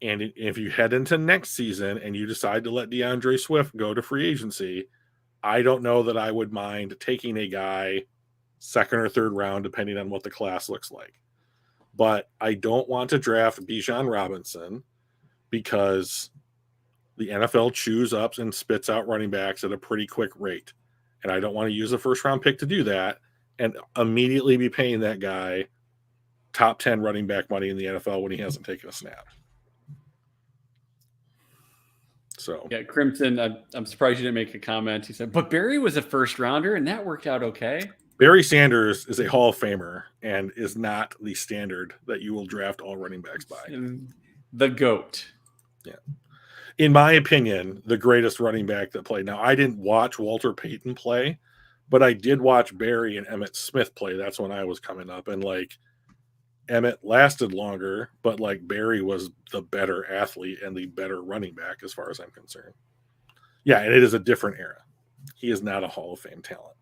Speaker 1: And if you head into next season and you decide to let DeAndre Swift go to free agency, I don't know that I would mind taking a guy 2nd or 3rd round, depending on what the class looks like. But I don't want to draft Bijan Robinson because the NFL chews up and spits out running backs at a pretty quick rate. And I don't want to use a 1st round pick to do that and immediately be paying that guy top 10 running back money in the NFL when he hasn't taken a snap. So
Speaker 3: Yeah, Crimson, I'm surprised you didn't make a comment. He said, but Barry was a first rounder and that worked out okay.
Speaker 1: Barry Sanders is a Hall of Famer and is not the standard that you will draft all running backs by.
Speaker 3: The GOAT.
Speaker 1: Yeah. In my opinion, the greatest running back that played. Now, I didn't watch Walter Payton play, but I did watch Barry and Emmitt Smith play. That's when I was coming up. And like Emmitt lasted longer, but like Barry was the better athlete and the better running back as far as I'm concerned. Yeah, and it is a different era. He is not a Hall of Fame talent.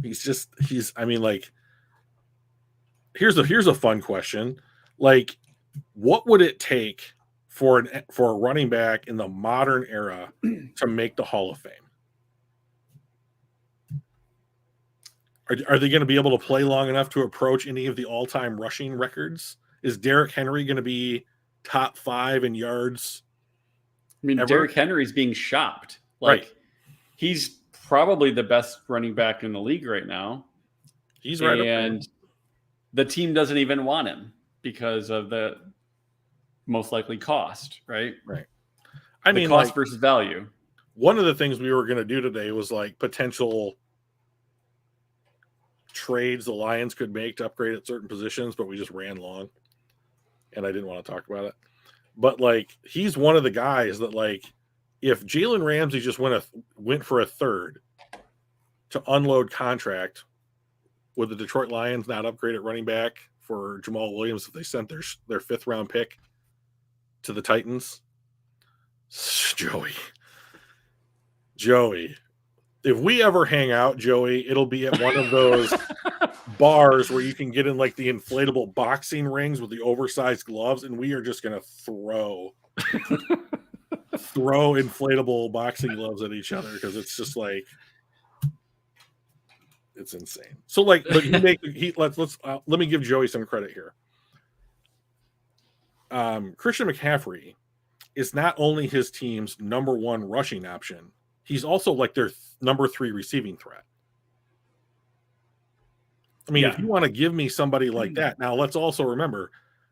Speaker 1: Here's a fun question. Like, what would it take for a running back in the modern era to make the Hall of Fame? Are they going to be able to play long enough to approach any of the all-time rushing records? Is Derrick Henry going to be top 5 in yards?
Speaker 3: I mean, Derrick Henry's being shopped. Like, right. He's probably the best running back in the league right now.
Speaker 1: He's right up there.
Speaker 3: And the team doesn't even want him because of the most likely cost, right?
Speaker 1: Right.
Speaker 3: I mean, cost versus value.
Speaker 1: One of the things we were going to do today was like potential trades the Lions could make to upgrade at certain positions, but we just ran long and I didn't want to talk about it. But like, he's one of the guys that like, if Jalen Ramsey just went for a third to unload contract, would the Detroit Lions not upgrade at running back for Jamal Williams if they sent their 5th round pick to the Titans? Joey, if we ever hang out, Joey, it'll be at one of those bars where you can get in like the inflatable boxing rings with the oversized gloves, and we are just going to throw inflatable boxing gloves at each other because it's just like, it's insane. So like, but let me give Joey some credit here. Christian McCaffrey is not only his team's number 1 rushing option, he's also like their number 3 receiving threat. I mean, if you want to give me somebody like that, now let's also remember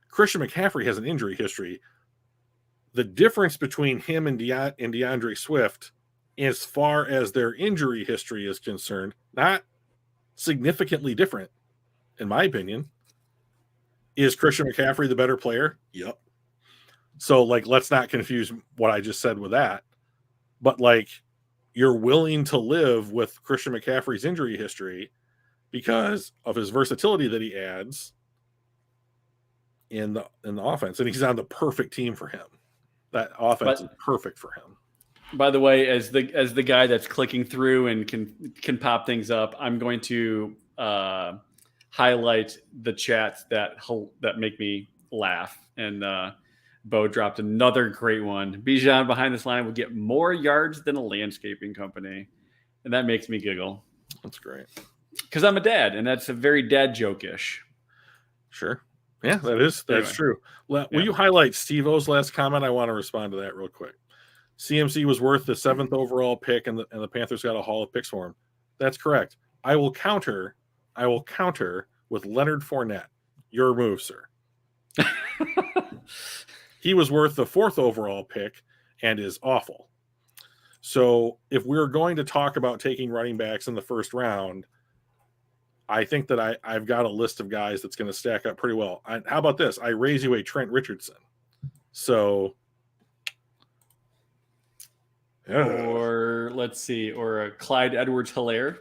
Speaker 1: Christian McCaffrey has an injury history. The difference between him and DeAndre Swift, as far as their injury history is concerned, not significantly different, in my opinion. Is Christian McCaffrey the better player? Yep. So, like, let's not confuse what I just said with that. But, like, you're willing to live with Christian McCaffrey's injury history because of his versatility that he adds in the offense. And he's on the perfect team for him. That offense is perfect for him.
Speaker 3: By the way, as the guy that's clicking through and can pop things up, I'm going to highlight the chats that make me laugh. And Bo dropped another great one. Bijan behind this line will get more yards than a landscaping company, and that makes me giggle.
Speaker 1: That's great
Speaker 3: because I'm a dad, and that's a very dad joke-ish.
Speaker 1: Sure. Yeah, that's anyway. True. Will you highlight Steve-O's last comment? I want to respond to that real quick. CMC was worth the 7th overall pick, and the Panthers got a haul of picks for him. That's correct. I will counter with Leonard Fournette. Your move, sir. He was worth the 4th overall pick and is awful. So if we're going to talk about taking running backs in the 1st round, I think that I've got a list of guys that's going to stack up pretty well. How about this? I raise you a Trent Richardson. So,
Speaker 3: or let's see, or a Clyde Edwards-Helaire.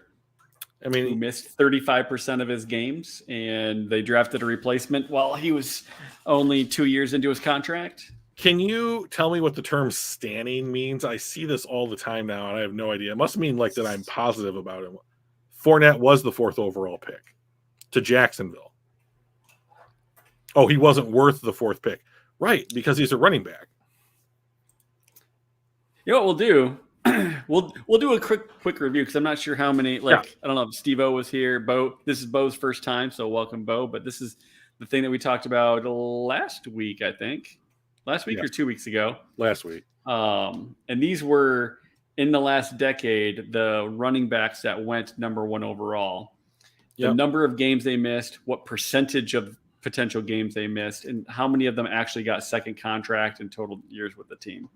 Speaker 1: I mean,
Speaker 3: who missed 35% of his games, and they drafted a replacement while he was only 2 years into his contract.
Speaker 1: Can you tell me what the term standing means? I see this all the time now, and I have no idea. It must mean like that I'm positive about it. Fournette was the 4th overall pick to Jacksonville. Oh, he wasn't worth the 4th pick. Right, because he's a running back.
Speaker 3: You know what we'll do? We'll do a quick review because I'm not sure how many. I don't know if Steve-O was here. Bo, this is Bo's first time, so welcome, Bo. But this is the thing that we talked about last week, I think. Last week or 2 weeks ago.
Speaker 1: Last week.
Speaker 3: And these were in the last decade the running backs that went number 1 overall. The number of games they missed, what percentage of potential games they missed and how many of them actually got second contract and total years with the team.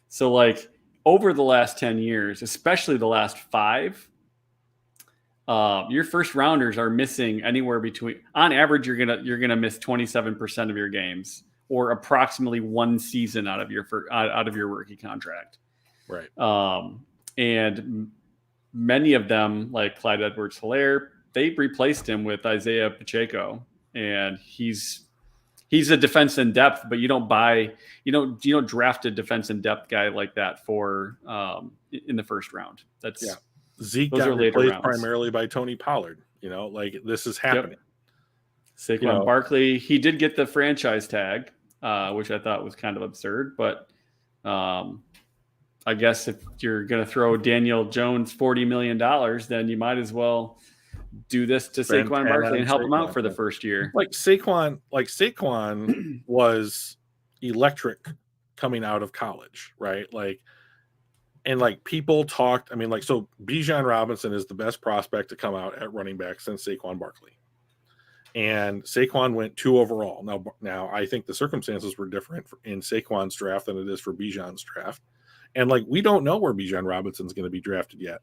Speaker 3: So like over the last 10 years, especially the last 5, your first rounders are missing anywhere between, on average, you're gonna miss 27% of your games, or approximately 1 season out of your rookie contract.
Speaker 1: Right.
Speaker 3: And many of them, like Clyde Edwards-Helaire, they replaced him with Isaiah Pacheco, and he's a defense in depth, but you don't draft a defense in depth guy like that for in the first round. That's
Speaker 1: Zeke
Speaker 3: those
Speaker 1: got
Speaker 3: are later
Speaker 1: replaced
Speaker 3: rounds.
Speaker 1: primarily by Tony Pollard. Like this is happening.
Speaker 3: Saquon Barkley, he did get the franchise tag, which I thought was kind of absurd, but I guess if you're going to throw Daniel Jones $40 million, then you might as well do this to Saquon Barkley and help him out for the first year.
Speaker 1: Like Saquon was electric coming out of college, right? And people talked. I mean, so Bijan Robinson is the best prospect to come out at running back since Saquon Barkley, and Saquon went 2 overall. Now I think the circumstances were different in Saquon's draft than it is for Bijan's draft, and we don't know where Bijan Robinson's going to be drafted yet.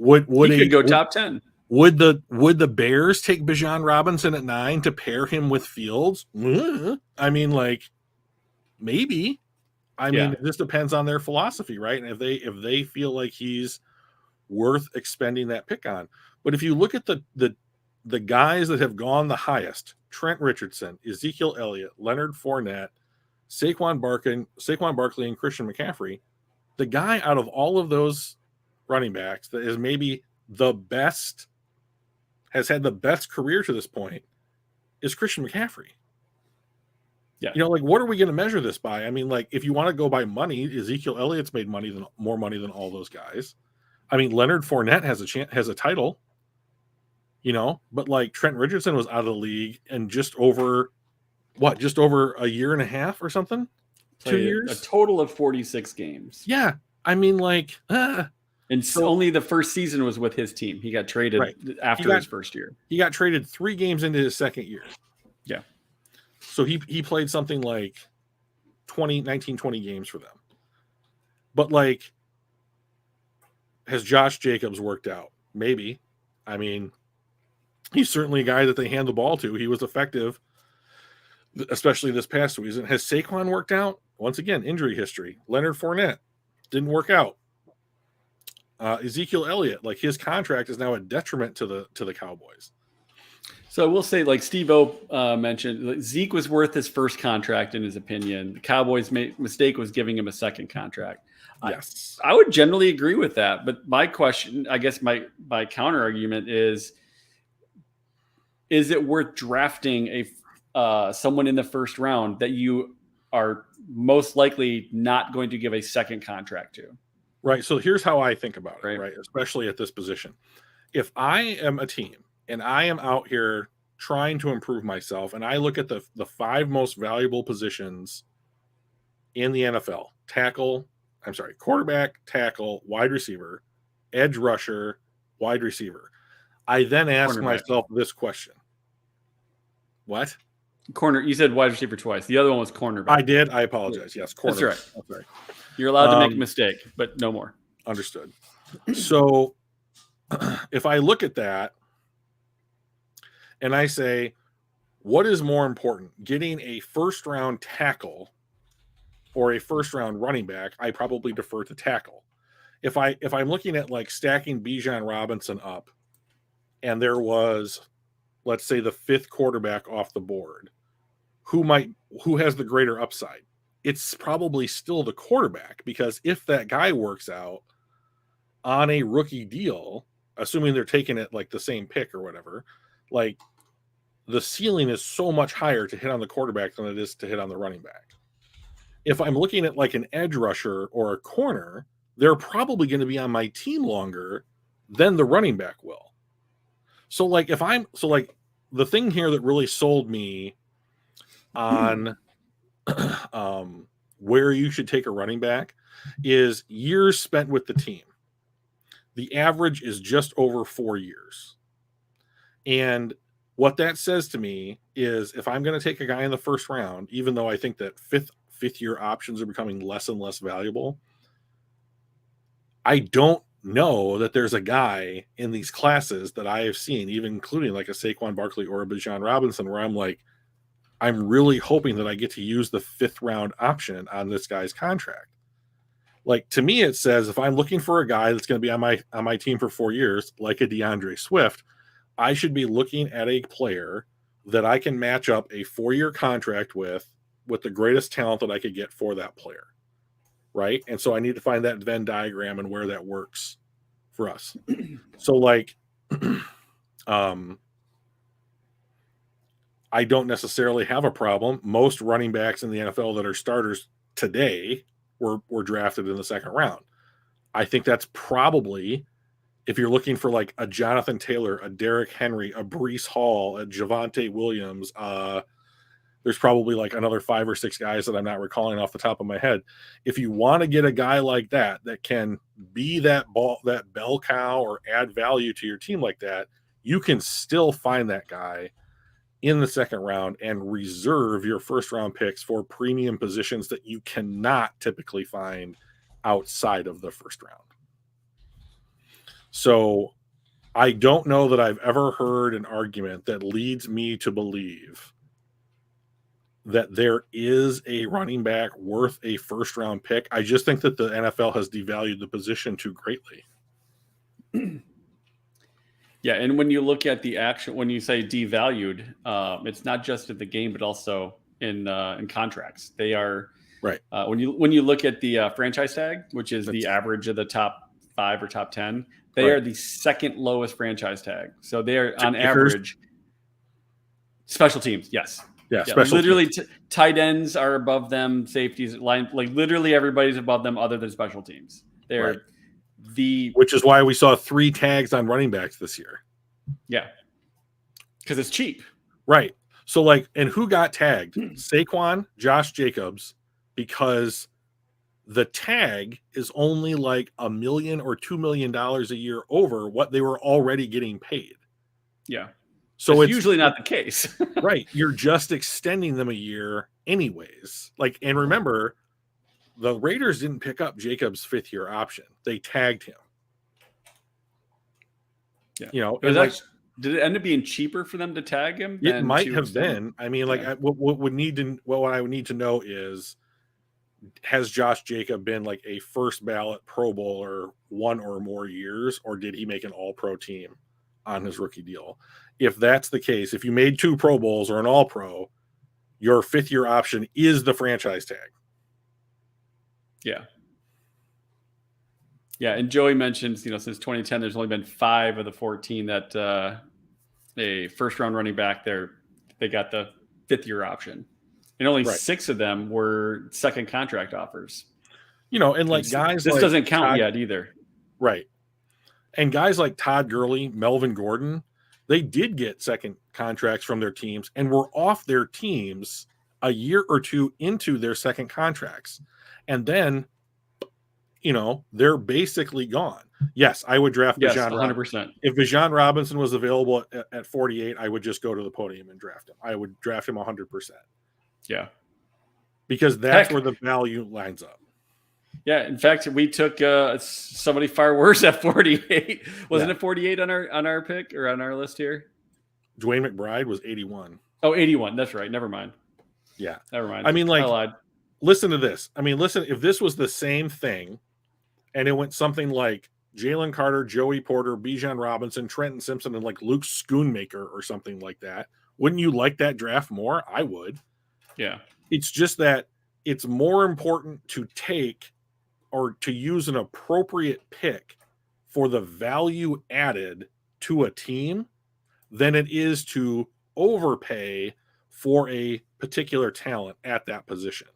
Speaker 1: Would
Speaker 3: he could go top 10?
Speaker 1: Would the Bears take Bijan Robinson at 9 to pair him with Fields? I mean, maybe. I mean, it just depends on their philosophy, right? And if they feel like he's worth expending that pick on. But if you look at the guys that have gone the highest, Trent Richardson, Ezekiel Elliott, Leonard Fournette, Saquon Barkley, and Christian McCaffrey, the guy out of all of those running backs that is maybe the best, has had the best career to this point, is Christian McCaffrey. Yeah. What are we going to measure this by? I mean, if you want to go by money, Ezekiel Elliott's made more money than all those guys. I mean, Leonard Fournette has a title, but Trent Richardson was out of the league and just over a year and a half or something? 2 years?
Speaker 3: A total of 46 games.
Speaker 1: Yeah. I mean,
Speaker 3: and so only the first season was with his team. He got traded after his first year.
Speaker 1: He got traded 3 games into his second year.
Speaker 3: Yeah.
Speaker 1: So he played something like 20 games for them. But has Josh Jacobs worked out? Maybe. I mean, he's certainly a guy that they hand the ball to. He was effective, especially this past season. Has Saquon worked out? Once again, injury history. Leonard Fournette didn't work out. Ezekiel Elliott, his contract is now a detriment to the Cowboys.
Speaker 3: So I will say, Steve O mentioned, Zeke was worth his first contract in his opinion. The Cowboys' mistake was giving him a second contract.
Speaker 1: Yes,
Speaker 3: I would generally agree with that. But my question, I guess my counter argument is it worth drafting someone in the first round that you are most likely not going to give a second contract to?
Speaker 1: Right. So here's how I think about it, right? Especially at this position. If I am a team and I am out here trying to improve myself, and I look at the 5 most valuable positions in the NFL, quarterback, tackle, wide receiver, edge rusher, wide receiver, I then ask myself this question. What?
Speaker 3: Corner. You said wide receiver twice. The other one was cornerback.
Speaker 1: I did. I apologize. Yes, cornerback.
Speaker 3: That's right.
Speaker 1: That's right.
Speaker 3: You're allowed to make a mistake, but no more.
Speaker 1: Understood. So if I look at that and I say, what is more important, getting a first-round tackle or a first-round running back? I probably defer to tackle. If I'm looking at stacking Bijan Robinson up, and there was, let's say, the 5th quarterback off the board, who has the greater upside? It's probably still the quarterback, because if that guy works out on a rookie deal, assuming they're taking it the same pick or whatever, the ceiling is so much higher to hit on the quarterback than it is to hit on the running back. If I'm looking at an edge rusher or a corner, they're probably going to be on my team longer than the running back will. So the thing here that really sold me on where you should take a running back is years spent with the team. The average is just over 4 years. And what that says to me is if I'm going to take a guy in the first round, even though I think that fifth year options are becoming less and less valuable, I don't know that there's a guy in these classes that I have seen, even including like a Saquon Barkley or a Bijan Robinson, where I'm like, I'm really hoping that I get to use the 5th round option on this guy's contract. Like, to me, it says if I'm looking for a guy that's going to be on my team for 4 years, like a DeAndre Swift, I should be looking at a player that I can match up a 4-year contract with the greatest talent that I could get for that player. Right. And so I need to find that Venn diagram and where that works for us. So like, I don't necessarily have a problem. Most running backs in the NFL that are starters today were drafted in the 2nd round. I think that's probably, if you're looking for like a Jonathan Taylor, a Derrick Henry, a Breece Hall, a Javonte Williams, there's probably like another 5 or 6 guys that I'm not recalling off the top of my head. If you want to get a guy like that can be that bell cow or add value to your team like that, you can still find that guy in the 2nd round and reserve your 1st round picks for premium positions that you cannot typically find outside of the 1st round. So I don't know that I've ever heard an argument that leads me to believe that there is a running back worth a 1st round pick. I just think that the NFL has devalued the position too greatly.
Speaker 3: Yeah, and when you look at the action, when you say devalued, it's not just in the game, but also in contracts. They are
Speaker 1: right.
Speaker 3: When you look at the franchise tag, which is the average of the top 5 or top 10, they are the 2nd lowest franchise tag. So they are on average special teams. Yes.
Speaker 1: Yeah,
Speaker 3: literally tight ends are above them, safeties, line, like literally everybody's above them other than special teams. They're which
Speaker 1: is why we saw 3 tags on running backs this year.
Speaker 3: Yeah. Because it's cheap.
Speaker 1: Right. So like, and who got tagged? Saquon, Josh Jacobs, because the tag is only like $1 million or $2 million a year over what they were already getting paid.
Speaker 3: Yeah.
Speaker 1: So it's
Speaker 3: usually not the case.
Speaker 1: Right. You're just extending them a year anyways. Like, and remember, the Raiders didn't pick up Jacobs' 5th year option. They tagged him.
Speaker 3: Yeah.
Speaker 1: You know,
Speaker 3: did it end up being cheaper for them to tag him?
Speaker 1: It might have been. I mean, like, what I would need to know is, has Josh Jacob been like a 1st ballot Pro Bowler 1 or more years, or did he make an All-Pro team on his rookie deal? If that's the case, if you made 2 Pro Bowls or an All-Pro, your 5th year option is the franchise tag.
Speaker 3: Yeah. Yeah. And Joey mentioned, since 2010, there's only been 5 of the 14 that a 1st round running back they got the 5th year option. And only 6 of them were 2nd contract offers.
Speaker 1: And like guys,
Speaker 3: this
Speaker 1: like
Speaker 3: doesn't count
Speaker 1: Todd,
Speaker 3: yet either.
Speaker 1: Right. And guys like Todd Gurley, Melvin Gordon, they did get 2nd contracts from their teams and were off their teams a year or 2 into their 2nd contracts. And then, they're basically gone. Yes, I would draft Bijan
Speaker 3: 100%.
Speaker 1: If Bijan Robinson was available at 48, I would just go to the podium and draft him. I would draft him 100%.
Speaker 3: Yeah.
Speaker 1: Because that's where the value lines up.
Speaker 3: Yeah, in fact, we took somebody far worse at 48. Wasn't it 48 on our pick or on our list here?
Speaker 1: Dwayne McBride was 81.
Speaker 3: Oh, 81. That's right. Never mind.
Speaker 1: Yeah.
Speaker 3: Never mind.
Speaker 1: I mean,
Speaker 3: I lied.
Speaker 1: Listen to this. I mean, listen, if this was the same thing and it went something like Jalen Carter, Joey Porter, Bijan Robinson, Trenton Simpson, and like Luke Schoonmaker or something like that, wouldn't you like that draft more? I would.
Speaker 3: Yeah.
Speaker 1: It's just that it's more important to take or to use an appropriate pick for the value added to a team than it is to overpay for a particular talent at that position.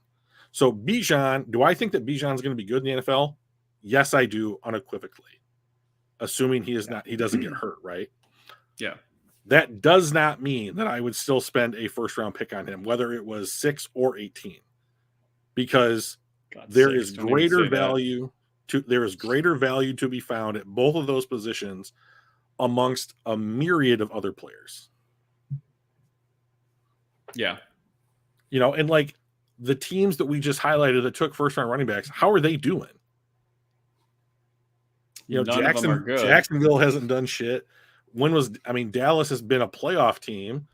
Speaker 1: So Bijan, do I think that Bijan is going to be good in the NFL? Yes, I do, unequivocally. Assuming he doesn't get hurt, right?
Speaker 3: Yeah.
Speaker 1: That does not mean that I would still spend a 1st round pick on him, whether it was 6 or 18. Because there is greater value to be found at both of those positions amongst a myriad of other players.
Speaker 3: Yeah.
Speaker 1: You know, and like the teams that we just highlighted that took first round running backs, how are they doing? You know,
Speaker 3: None of them are good.
Speaker 1: Jacksonville hasn't done shit. Dallas has been a playoff team,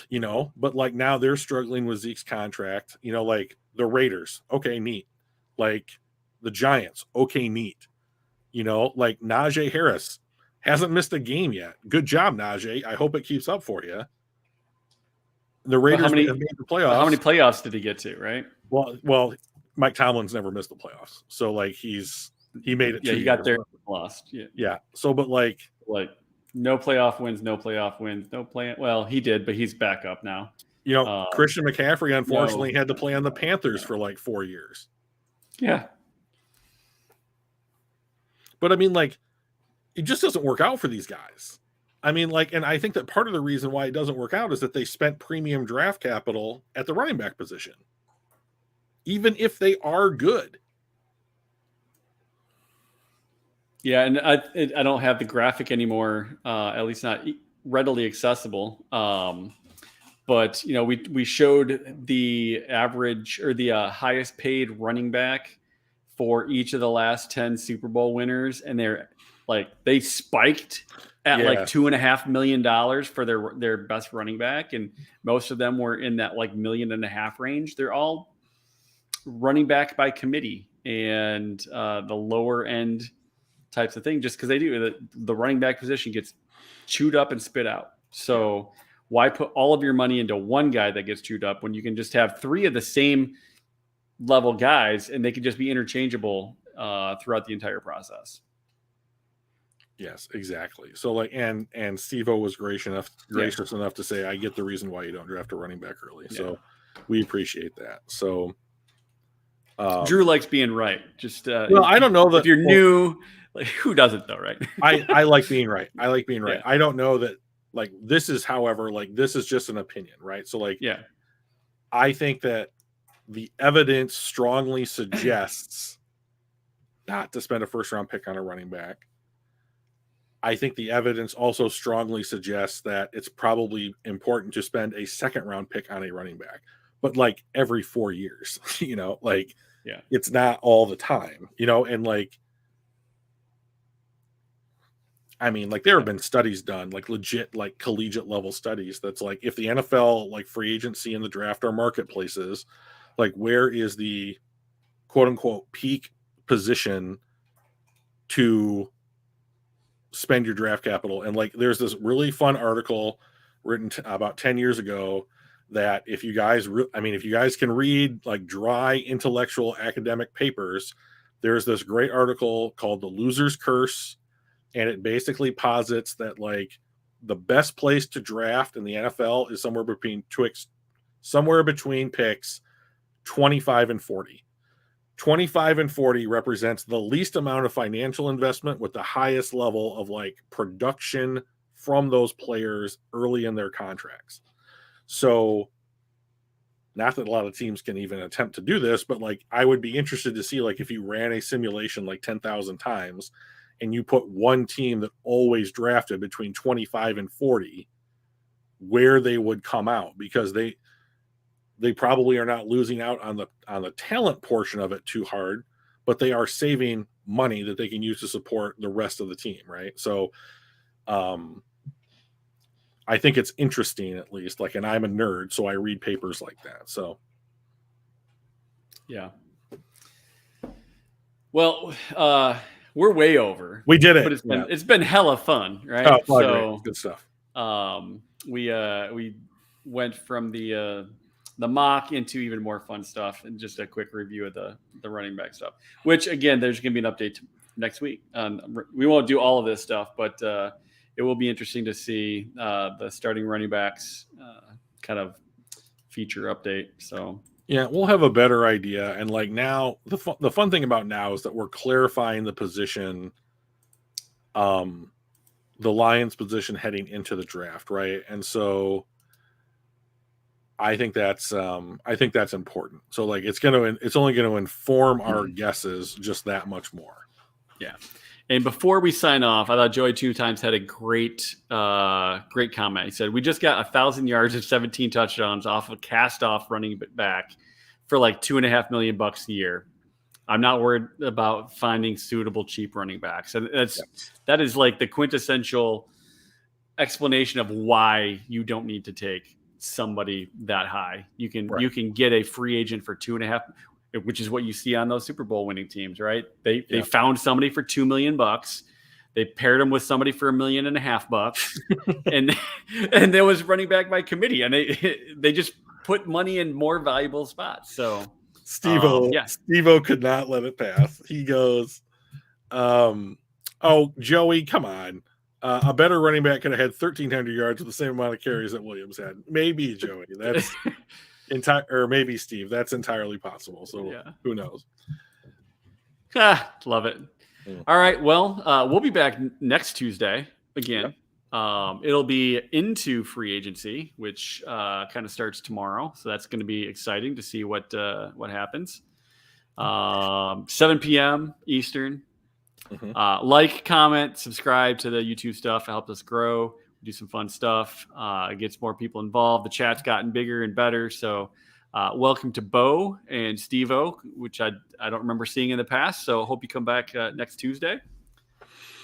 Speaker 1: you know, but like now they're struggling with Zeke's contract. You know, like the Raiders, okay, neat. Like the Giants, okay, neat. You know, like Najee Harris hasn't missed a game yet. Good job, Najee. I hope it keeps up for you. The Raiders have made the playoffs.
Speaker 3: How many playoffs did he get to, right?
Speaker 1: Well, Mike Tomlin's never missed the playoffs. So like he made it.
Speaker 3: Yeah, he got there, lost.
Speaker 1: Yeah. So, but like
Speaker 3: no playoff wins, no play. Well, he did, but he's back up now.
Speaker 1: You know, Christian McCaffrey unfortunately had to play on the Panthers for like 4 years.
Speaker 3: Yeah.
Speaker 1: But I mean, like, it just doesn't work out for these guys. I mean, like, and I think that part of the reason why it doesn't work out is that they spent premium draft capital at the running back position, even if they are good.
Speaker 3: Yeah, and I don't have the graphic anymore, at least not readily accessible. But you know, we showed the average or the highest paid running back for each of the last 10 Super Bowl winners, and they spiked at like $2.5 million for their best running back, and most of them were in that like $1.5 million range. They're all running back by committee and the lower end types of thing, just because they do the running back position gets chewed up and spit out. So why put all of your money into one guy that gets chewed up when you can just have 3 of the same level guys and they can just be interchangeable throughout the entire process?
Speaker 1: Yes, exactly. So like, and Steve-O was gracious enough to say, I get the reason why you don't draft a running back early. Yeah. So we appreciate that. So
Speaker 3: Drew likes being right. Just
Speaker 1: I don't know that
Speaker 3: if you're new, like who doesn't though, right?
Speaker 1: I like being right. I like being right. Yeah. I don't know that like this is, however, like this is just an opinion, right? So like, I think that the evidence strongly suggests not to spend a first round pick on a running back. I think the evidence also strongly suggests that it's probably important to spend a second round pick on a running back, but like every 4 years, you know, like it's not all the time, you know, and like, I mean, like there have been studies done, like legit, like collegiate level studies. That's like, if the NFL, like free agency and the draft are marketplaces, like where is the quote unquote peak position to spend your draft capital? And like, there's this really fun article written about 10 years ago that if you guys can read like dry intellectual academic papers, there's this great article called The Loser's Curse. And it basically posits that like the best place to draft in the NFL is somewhere between picks 25 and 40. 25 and 40 represents the least amount of financial investment with the highest level of like production from those players early in their contracts. So not that a lot of teams can even attempt to do this, but like I would be interested to see like if you ran a simulation like 10,000 times and you put one team that always drafted between 25 and 40, where they would come out, because they probably are not losing out on the talent portion of it too hard, but they are saving money that they can use to support the rest of the team, right? So I think it's interesting, at least, like, and I'm a nerd, so I read papers like that. So
Speaker 3: yeah. Well, we're way over.
Speaker 1: We did it,
Speaker 3: but it's been hella fun, right?
Speaker 1: Oh, so good stuff.
Speaker 3: We went from the mock into even more fun stuff, and just a quick review of the running back stuff. Which again, there's going to be an update next week. We won't do all of this stuff, but it will be interesting to see the starting running backs kind of feature update. So.
Speaker 1: Yeah, we'll have a better idea. And like now, the fun thing about now is that we're clarifying the position, the Lions position heading into the draft, right? And so I think that's important. So like it's only going to inform our guesses just that much more.
Speaker 3: Yeah. And before we sign off, I thought Joey Two Times had a great comment. He said, "We just got 1,000 yards and 17 touchdowns off a cast-off running back for like $2.5 million a year. I'm not worried about finding suitable cheap running backs." And that is like the quintessential explanation of why you don't need to take somebody that high. You can get a free agent for 2.5, which is what you see on those Super Bowl winning teams, right? They found somebody for $2 million. They paired them with somebody for $1.5 million, and there was running back by committee, and they just put money in more valuable spots. So
Speaker 1: Steve-O could not let it pass. He goes, "Oh, Joey, come on. A better running back could have had 1,300 yards with the same amount of carries that Williams had. Maybe, Joey. That's or maybe Steve. That's entirely possible. So who knows?"
Speaker 3: Love it. Yeah. All right. Well, we'll be back next Tuesday again. Yep. It'll be into free agency, which kind of starts tomorrow. So that's going to be exciting to see what happens. 7 p.m. Eastern. Mm-hmm. Like, comment, subscribe to the YouTube stuff. It helps us grow. Do some fun stuff. It gets more people involved. The chat's gotten bigger and better. So welcome to Bo and Steve-O, which I don't remember seeing in the past. So hope you come back next Tuesday.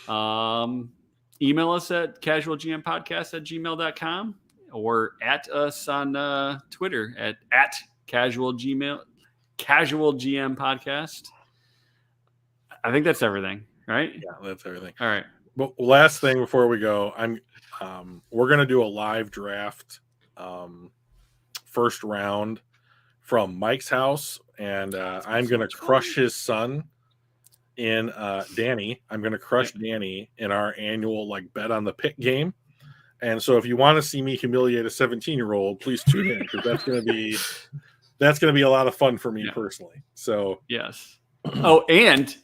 Speaker 3: Email us at casualgmpodcast@gmail.com or at us on Twitter at casualgm podcast. I think that's everything, right?
Speaker 1: Yeah, that's everything.
Speaker 3: All right.
Speaker 1: But last thing before we go, we're gonna do a live draft, first round from Mike's house, and I'm gonna crush his son in Danny. I'm gonna crush Danny in our annual bet on the pick game. And so if you want to see me humiliate a 17-year-old, please tune in, because that's gonna be a lot of fun for me personally. So
Speaker 3: yes. Oh, and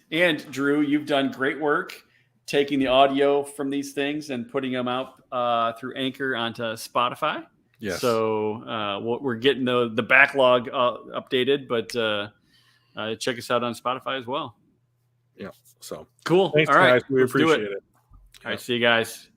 Speaker 3: Drew, you've done great work taking the audio from these things and putting them out through Anchor onto Spotify.
Speaker 1: Yes.
Speaker 3: So we're getting the backlog updated, but check us out on Spotify as well.
Speaker 1: Yeah. So
Speaker 3: cool.
Speaker 1: Thanks,
Speaker 3: all right,
Speaker 1: guys. We appreciate it.
Speaker 3: All right. See you guys.